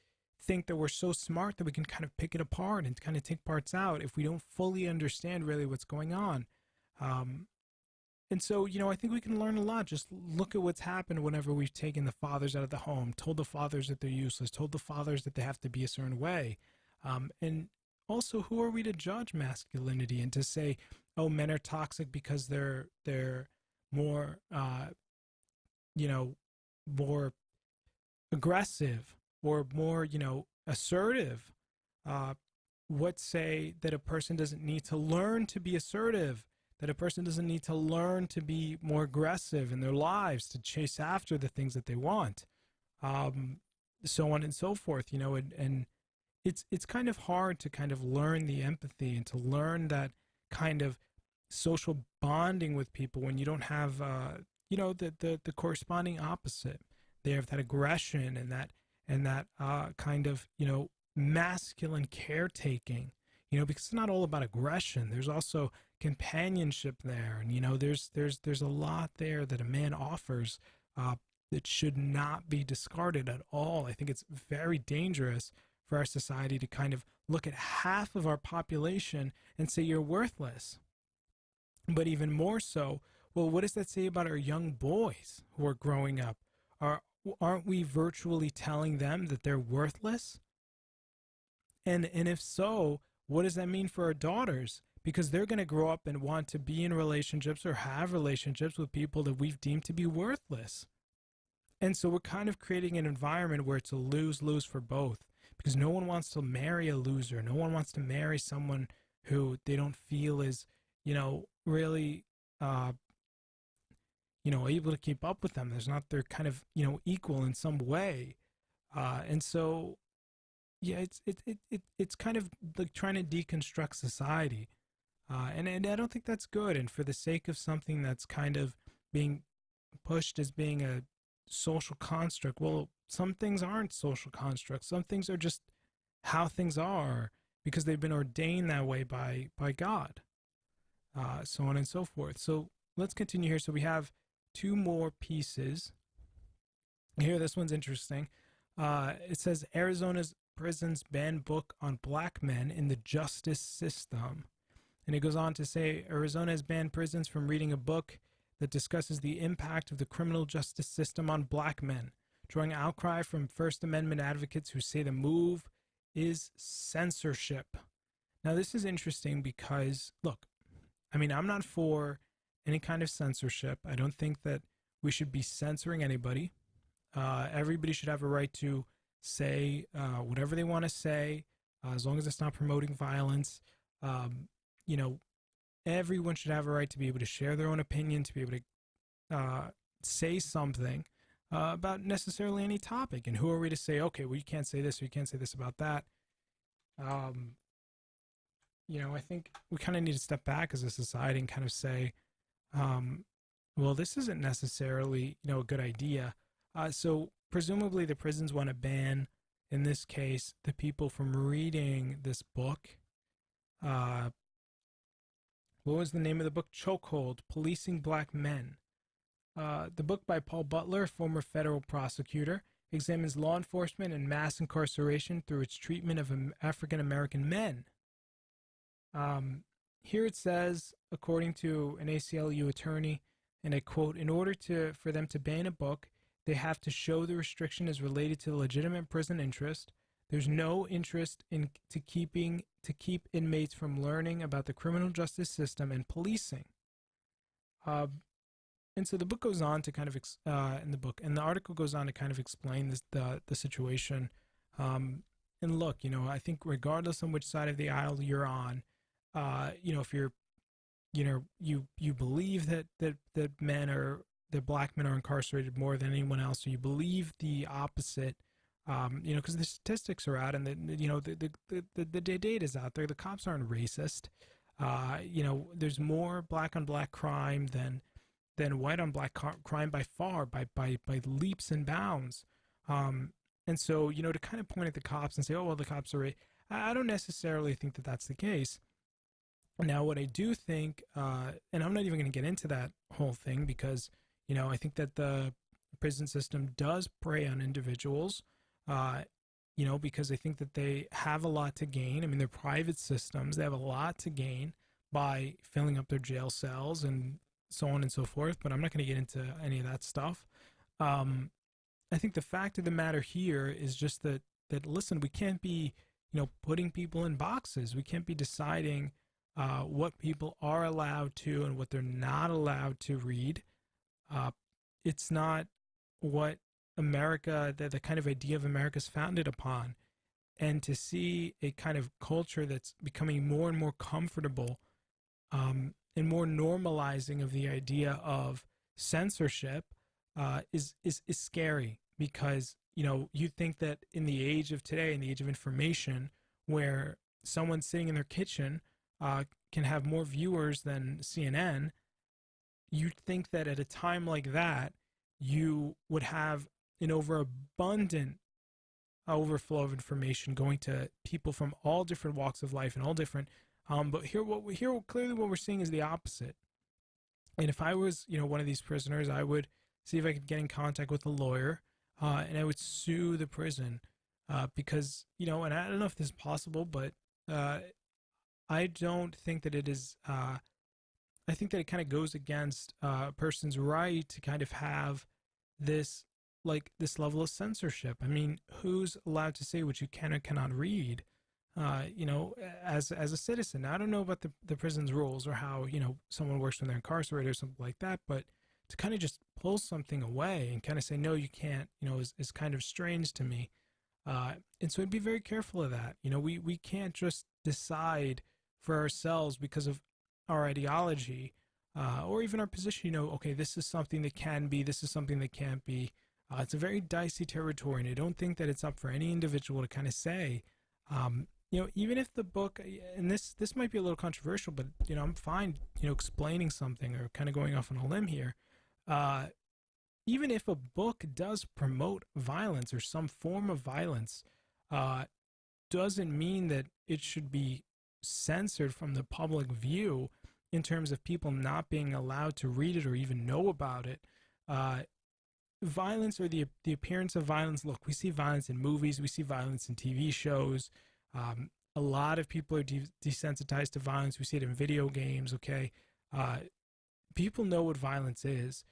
think that we're so smart that we can kind of pick it apart and kind of take parts out if we don't fully understand really what's going on. And so, I think we can learn a lot. Just look at what's happened whenever we've taken the fathers out of the home, told the fathers that they're useless, told the fathers that they have to be a certain way. And also, who are we to judge masculinity and to say, oh, men are toxic because they're more, more aggressive or more, assertive? What say that a person doesn't need to learn to be assertive? That a person doesn't need to learn to be more aggressive in their lives, to chase after the things that they want, so on and so forth, and it's kind of hard to kind of learn the empathy and to learn that kind of social bonding with people when you don't have, the corresponding opposite. They have that aggression and that kind of, masculine caretaking, because it's not all about aggression. There's also companionship there, and there's a lot there that a man offers that should not be discarded at all. I think it's very dangerous for our society to kind of look at half of our population and say you're worthless. But even more so, well, what does that say about our young boys who are growing up? Aren't we virtually telling them that they're worthless? And if so, what does that mean for our daughters? Because they're going to grow up and want to be in relationships or have relationships with people that we've deemed to be worthless. And so we're kind of creating an environment where it's a lose-lose for both, because no one wants to marry a loser. No one wants to marry someone who they don't feel is, really, able to keep up with them. They're kind of, equal in some way. And so, yeah, it's kind of like trying to deconstruct society. And I don't think that's good. And for the sake of something that's kind of being pushed as being a social construct, well, some things aren't social constructs. Some things are just how things are because they've been ordained that way by God, so on and so forth. So let's continue here. So we have two more pieces here. This one's interesting. It says Arizona's prisons ban book on black men in the justice system. And it goes on to say Arizona has banned prisons from reading a book that discusses the impact of the criminal justice system on black men, drawing outcry from First Amendment advocates who say the move is censorship. Now, this is interesting because, look, I mean, I'm not for any kind of censorship. I don't think that we should be censoring anybody. Everybody should have a right to say whatever they want to say, as long as it's not promoting violence. You know, everyone should have a right to be able to share their own opinion, to be able to say something about necessarily any topic. And who are we to say, okay, well, you can't say this or you can't say this about that? I think we kind of need to step back as a society and kind of say, well, this isn't necessarily, a good idea. So presumably the prisons want to ban, in this case, the people from reading this book. What was the name of the book? Chokehold, Policing Black Men. The book by Paul Butler, former federal prosecutor, examines law enforcement and mass incarceration through its treatment of African American men. Here it says, according to an ACLU attorney, and I quote, in order for them to ban a book, they have to show the restriction is related to the legitimate prison interest. There's no interest to keep inmates from learning about the criminal justice system and policing. And so the book goes on to kind of the article goes on to kind of explain the situation. And look, I think regardless on which side of the aisle you're on, if you're, you believe that black men are incarcerated more than anyone else, or you believe the opposite, because the statistics are out and the data is out there. The cops aren't racist. There's more black on black crime than white on black crime by far, by leaps and bounds. And so, to kind of point at the cops and say, oh, well, the cops are I don't necessarily think that that's the case. Now, what I do think, and I'm not even going to get into that whole thing because, I think that the prison system does prey on individuals, because I think that they have a lot to gain. I mean, they're private systems. They have a lot to gain by filling up their jail cells and so on and so forth, but I'm not going to get into any of that stuff. I think the fact of the matter here is just that listen, we can't be, putting people in boxes. We can't be deciding what people are allowed to and what they're not allowed to read. It's not what America, the kind of idea of America is founded upon. And to see a kind of culture that's becoming more and more comfortable and more normalizing of the idea of censorship is scary, because you think that in the age of today, in the age of information, where someone sitting in their kitchen can have more viewers than CNN, you'd think that at a time like that you would have an overabundant overflow of information going to people from all different walks of life and all different. But clearly what we're seeing is the opposite. And if I was, one of these prisoners, I would see if I could get in contact with a lawyer, and I would sue the prison, because, and I don't know if this is possible, but I don't think that it is. I think that it kind of goes against a person's right to kind of have this level of censorship. I mean, who's allowed to say what you can or cannot read? As a citizen. I don't know about the prison's rules or how, someone works when they're incarcerated or something like that, but to kind of just pull something away and kind of say, no, you can't, is kind of strange to me. And so I'd be very careful of that. We can't just decide for ourselves because of our ideology, or even our position, okay, this is something that can be, this is something that can't be. It's a very dicey territory, and I don't think that it's up for any individual to kind of say, even if the book, and this might be a little controversial, but, I'm fine, explaining something or kind of going off on a limb here. Even if a book does promote violence or some form of violence, doesn't mean that it should be censored from the public view in terms of people not being allowed to read it or even know about it. Violence, or the appearance of violence. Look, we see violence in movies, we see violence in TV shows. a lot of people are desensitized to violence. We see it in video games. Okay, uh, people know what violence is.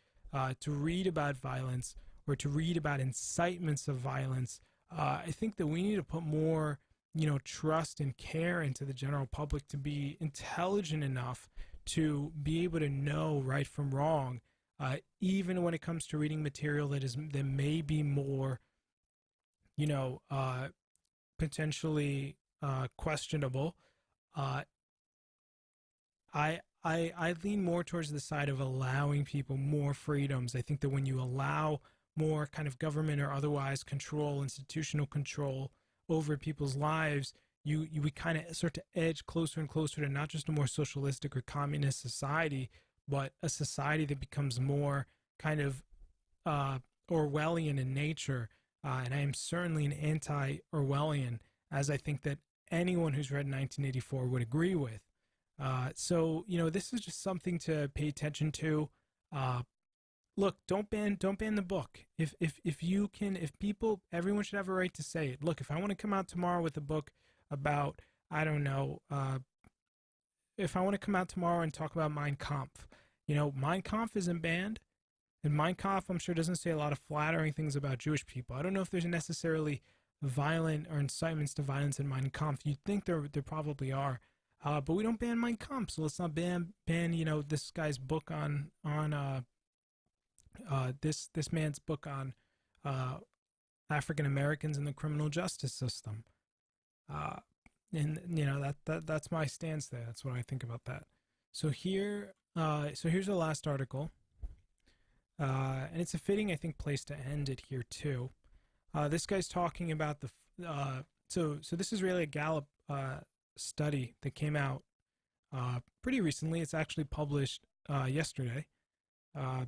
To read about violence or to read about incitements of violence, I think that we need to put more, trust and care into the general public to be intelligent enough to be able to know right from wrong, even when it comes to reading material that may be more, you know, uh, potentially questionable. Uh, I lean more towards the side of allowing people more freedoms. I think that when you allow more kind of government or otherwise control, institutional control over people's lives, we kind of start to edge closer and closer to not just a more socialistic or communist society, but a society that becomes more kind of uh, Orwellian in nature. And I am certainly an anti-Orwellian, as I think that anyone who's read 1984 would agree with. So this is just something to pay attention to. Uh, Look, don't ban the book. If you can, if people, everyone should have a right to say it. Look, if I want to come out tomorrow with a book about, I don't know, if I want to come out tomorrow and talk about Mein Kampf, Mein Kampf isn't banned. And Mein Kampf, I'm sure, doesn't say a lot of flattering things about Jewish people. I don't know if there's necessarily violent or incitements to violence in Mein Kampf. You'd think there probably are, but we don't ban Mein Kampf, so let's not ban this guy's book on this man's book on uh, African Americans in the criminal justice system. Uh, and that's my stance there. That's what I think about that. So here's the last article. And it's a fitting, I think, place to end it here too. This guy's talking about so this is really a Gallup study that came out pretty recently. It's actually published yesterday,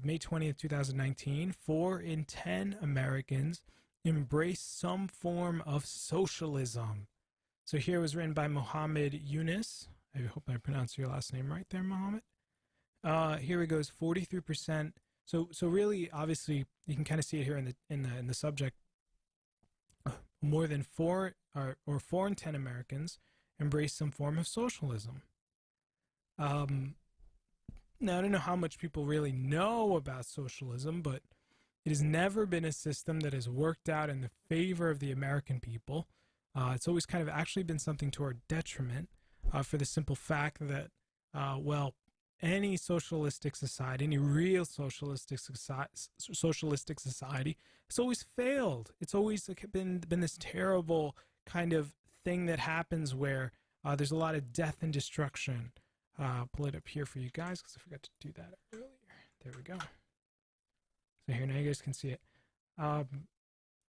May 20th, 2019. 4 in 10 Americans embrace some form of socialism. So here it was written by Mohammed Yunus. I hope I pronounced your last name right there, Mohammed. Here it goes, 43%. So really, obviously, you can kind of see it here in the subject. More than 4 in 10 Americans embrace some form of socialism. Now I don't know how much people really know about socialism, but it has never been a system that has worked out in the favor of the American people. It's always kind of actually been something to our detriment, for the simple fact that, any socialistic society, any real socialistic society, it's always failed. It's always been this terrible kind of thing that happens where there's a lot of death and destruction. Pull it up here for you guys because I forgot to do that earlier. There we go. So here, now you guys can see it.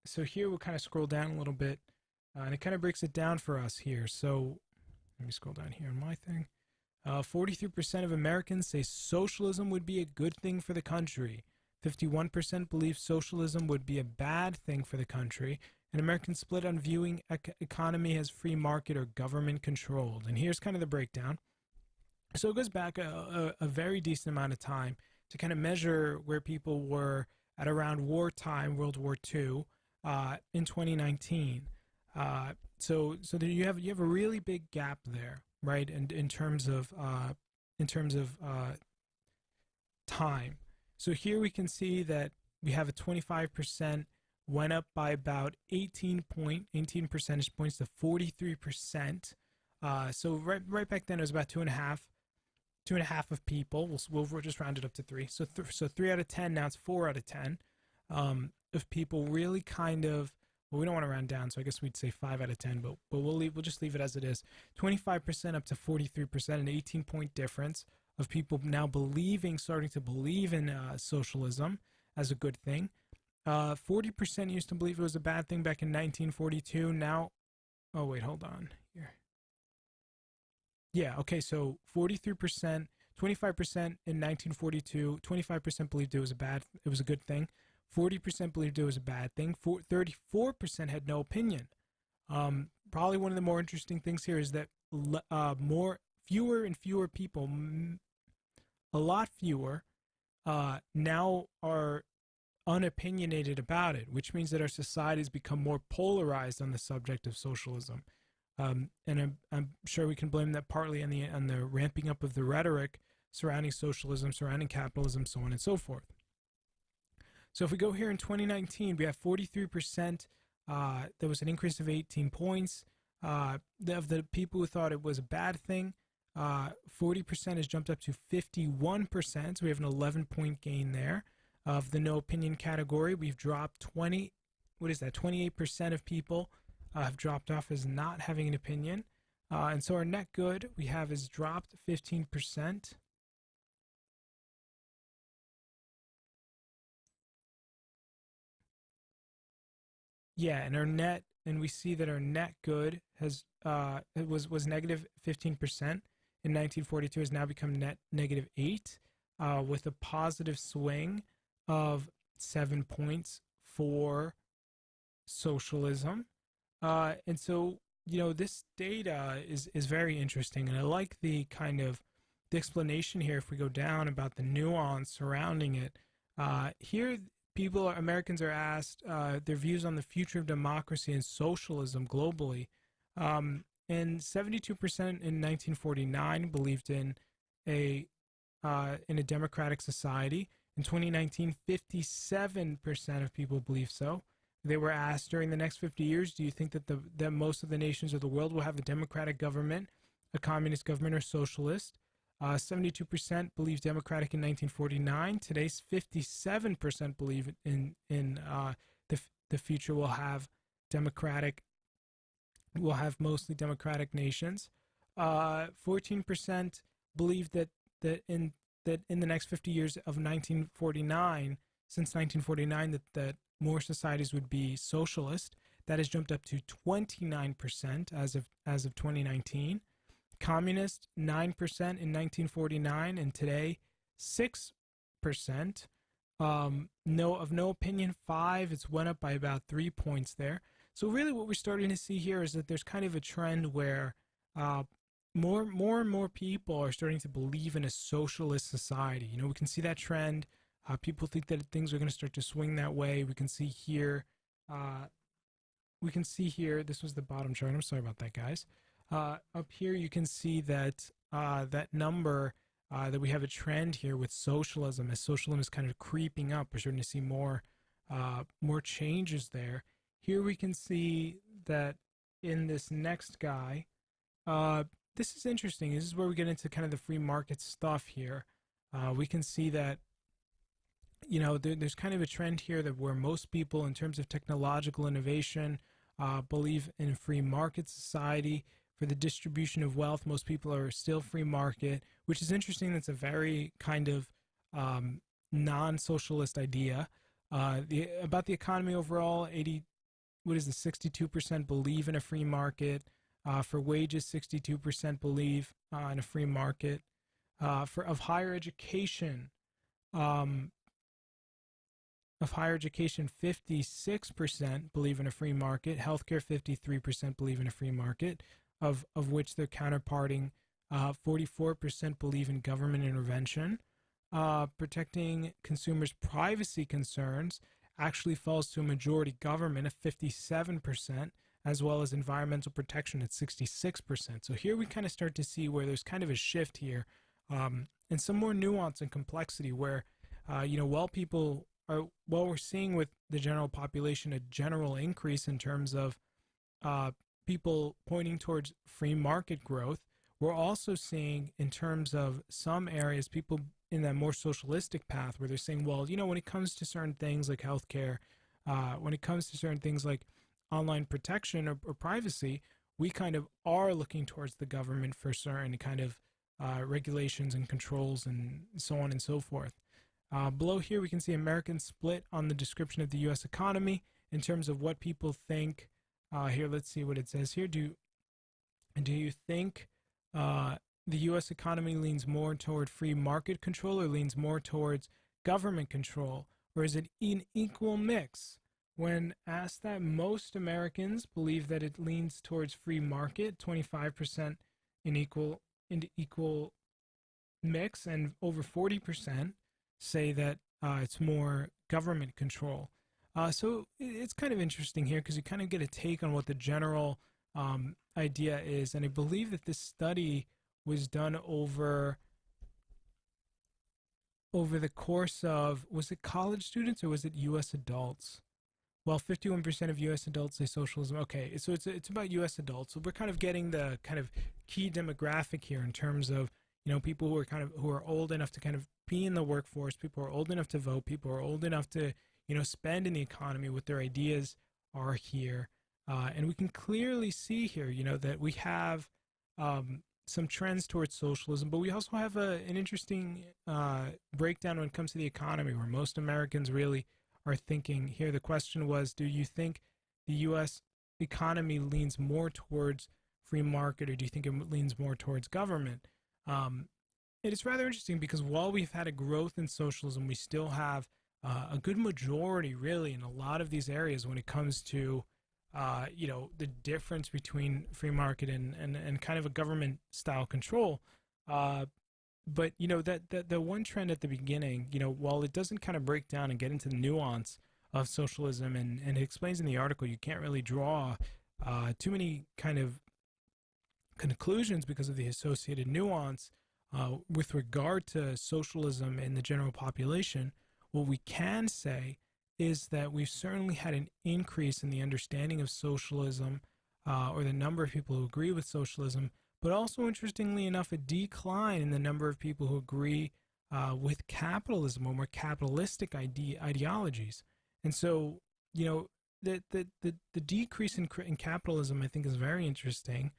So here we'll kind of scroll down a little bit, and it kind of breaks it down for us here. So let me scroll down here on my thing. 43% of Americans say socialism would be a good thing for the country. 51% believe socialism would be a bad thing for the country. And Americans split on viewing economy as free market or government controlled. And here's kind of the breakdown. So it goes back a very decent amount of time to kind of measure where people were at around wartime, World War II, in 2019. So there you have a really big gap there, right? And in terms of time. So here we can see that we have a 25% went up by about 18 percentage points to 43%. So right back then it was about two and a half of people. We'll just round it up to 3. So 3 out of 10. Now it's 4 out of 10 of people really kind of. Well, we don't want to round down, so I guess we'd say 5 out of 10. But we'll just leave it as it is. 25% up to 43%, an 18-point difference of people now starting to believe in socialism as a good thing. 40% used to believe it was a bad thing back in 1942. Now, oh wait, hold on here. Yeah, okay, so 43%, 25% in 1942, 25% believed it was a good thing. 40% believed it was a bad thing. 34% had no opinion. Probably one of the more interesting things here is that fewer and fewer people, a lot fewer, now are unopinionated about it, which means that our society has become more polarized on the subject of socialism. And I'm sure we can blame that partly on the ramping up of the rhetoric surrounding socialism, surrounding capitalism, so on and so forth. So if we go here in 2019, we have 43%. There was an increase of 18 points. Of the people who thought it was a bad thing, 40% has jumped up to 51%. So we have an 11-point gain there. Of the no opinion category, we've dropped 28% of people have dropped off as not having an opinion. And so our net good we have is dropped 15%. Yeah, and we see that our net good has it was negative 15% in 1942, has now become net negative 8, with a positive swing of 7 points for socialism. And so, this data is very interesting, and I like the kind of the explanation here. If we go down about the nuance surrounding it, here Americans are asked their views on the future of democracy and socialism globally. And 72% in 1949 believed in a democratic society. In 2019, 57% of people believe so. They were asked during the next 50 years, do you think that most of the nations of the world will have a democratic government, a communist government, or socialist? 72% believe democratic in 1949. Today's 57% believe in the future will have mostly democratic nations. 14% believe that in the next 50 years of 1949, since 1949, that more societies would be socialist. That has jumped up to 29% as of 2019. Communist, 9% in 1949, and today 6%. No opinion, 5. It's went up by about 3 points there. So really, what we're starting to see here is that there's kind of a trend where more and more people are starting to believe in a socialist society. We can see that trend. People think that things are going to start to swing that way. We can see here. This was the bottom chart. I'm sorry about that, guys. Up here, you can see that that number that we have a trend here with socialism. As socialism is kind of creeping up, we're starting to see more changes there. Here we can see that in this next guy. This is interesting. This is where we get into kind of the free market stuff here. We can see that there's kind of a trend here that where most people, in terms of technological innovation, believe in a free market society. For the distribution of wealth, most people are still free market, which is interesting. That's a very kind of non-socialist idea. About the economy overall, 62% believe in a free market. For wages, 62% believe in a free market. Of higher education, 56% believe in a free market. Healthcare, 53% believe in a free market, of which they're counterparting 44% believe in government intervention. Protecting consumers' privacy concerns actually falls to a majority government of 57%, as well as environmental protection at 66%. So here we kind of start to see where there's kind of a shift here, and some more nuance and complexity where, while we're seeing with the general population a general increase in terms of people pointing towards free market growth, we're also seeing in terms of some areas people in that more socialistic path where they're saying, well, when it comes to certain things like healthcare, when it comes to certain things like online protection or privacy, we kind of are looking towards the government for certain kind of regulations and controls and so on and so forth. Below here, we can see Americans split on the description of the U.S. economy in terms of what people think. Here, let's see what it says here. Do you think the U.S. economy leans more toward free market control or leans more towards government control, or is it an equal mix? When asked that, most Americans believe that it leans towards free market, 25% in equal mix, and over 40% say that it's more government control. So it's kind of interesting here because you kind of get a take on what the general idea is, and I believe that this study was done over the course of, was it college students or was it U.S. adults? Well, 51% of U.S. adults say socialism. Okay, so it's about U.S. adults. So we're kind of getting the kind of key demographic here in terms of, people who are old enough to kind of be in the workforce, people who are old enough to vote, people who are old enough to, spend in the economy, what their ideas are here. And we can clearly see here, that we have some trends towards socialism, but we also have an interesting breakdown when it comes to the economy, where most Americans really are thinking here. The question was, do you think the U.S. economy leans more towards free market, or do you think it leans more towards government? It is rather interesting because while we've had a growth in socialism, we still have a good majority, really, in a lot of these areas when it comes to the difference between free market and kind of a government style control. But that the one trend at the beginning, while it doesn't kind of break down and get into the nuance of socialism, and it explains in the article, you can't really draw too many kind of conclusions because of the associated nuance with regard to socialism in the general population. What we can say is that we've certainly had an increase in the understanding of socialism, or the number of people who agree with socialism, but also, interestingly enough, a decline in the number of people who agree with capitalism or more capitalistic ideologies. And so, the decrease in capitalism, I think, is very interesting,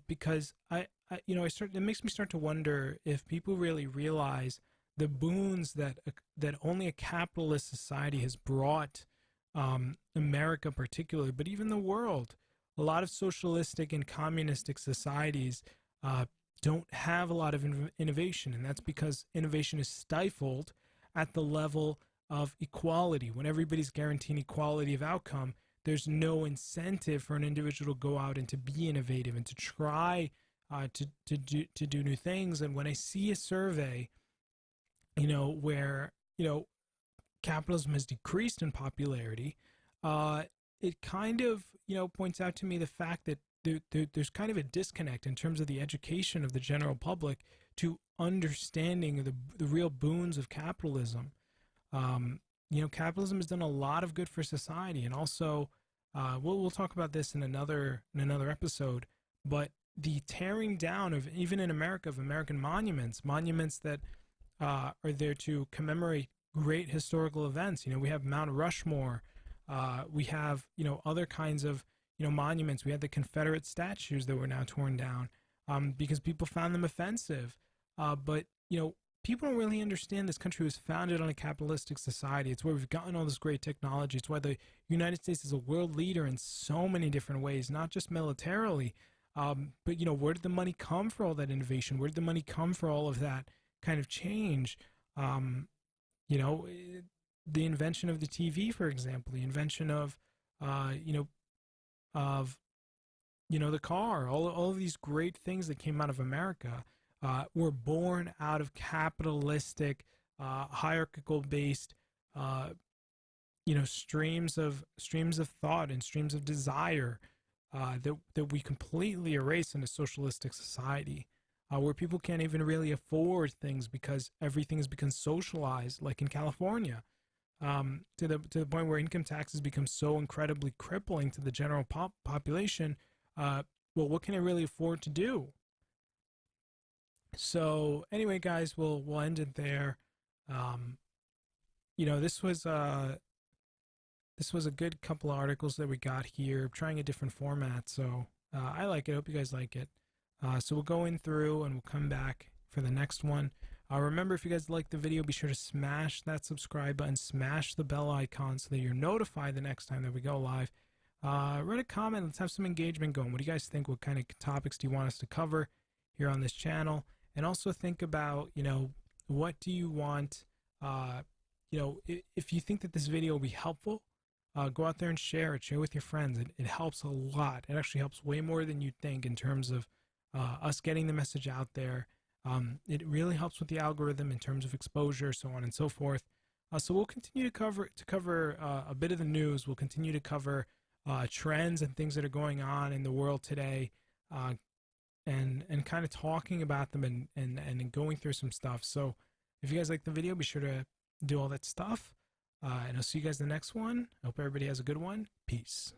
because it makes me start to wonder if people really realize the boons that only a capitalist society has brought America particularly, but even the world. A lot of socialistic and communistic societies don't have a lot of innovation, and that's because innovation is stifled at the level of equality. When everybody's guaranteeing equality of outcome, there's no incentive for an individual to go out and to be innovative and to try to do new things. And when I see a survey, where capitalism has decreased in popularity, it kind of points out to me the fact that there's kind of a disconnect in terms of the education of the general public to understanding the real boons of capitalism. Capitalism has done a lot of good for society, and also we'll talk about this in another episode. But the tearing down of, even in America, of American monuments that are there to commemorate great historical events. We have Mount Rushmore. We have, other kinds of, monuments. We had the Confederate statues that were now torn down because people found them offensive. But, people don't really understand this country was founded on a capitalistic society. It's where we've gotten all this great technology. It's why the United States is a world leader in so many different ways, not just militarily. But, where did the money come for all that innovation? Where did the money come for all of that kind of change? The invention of the TV, for example, the invention of, the car, all of these great things that came out of America were born out of capitalistic, hierarchical based, streams of thought and streams of desire that we completely erase in a socialistic society. Where people can't even really afford things because everything has become socialized, like in California, to the point where income taxes become so incredibly crippling to the general population. Well, what can I really afford to do? So anyway, guys, we'll end it there. This was a good couple of articles that we got here. I'm trying a different format, so I like it. I hope you guys like it. So we'll go in through and we'll come back for the next one. Remember, if you guys like the video, be sure to smash that subscribe button, smash the bell icon so that you're notified the next time that we go live. Write a comment. Let's have some engagement going. What do you guys think? What kind of topics do you want us to cover here on this channel? And also think about, what do you want, if you think that this video will be helpful, go out there and share it. Share with your friends. It helps a lot. It actually helps way more than you'd think in terms of us getting the message out there. It really helps with the algorithm in terms of exposure, so on and so forth. So we'll continue to cover a bit of the news. We'll continue to cover trends and things that are going on in the world today, and kind of talking about them and going through some stuff. So if you guys like the video, be sure to do all that stuff. And I'll see you guys in the next one. I hope everybody has a good one. Peace.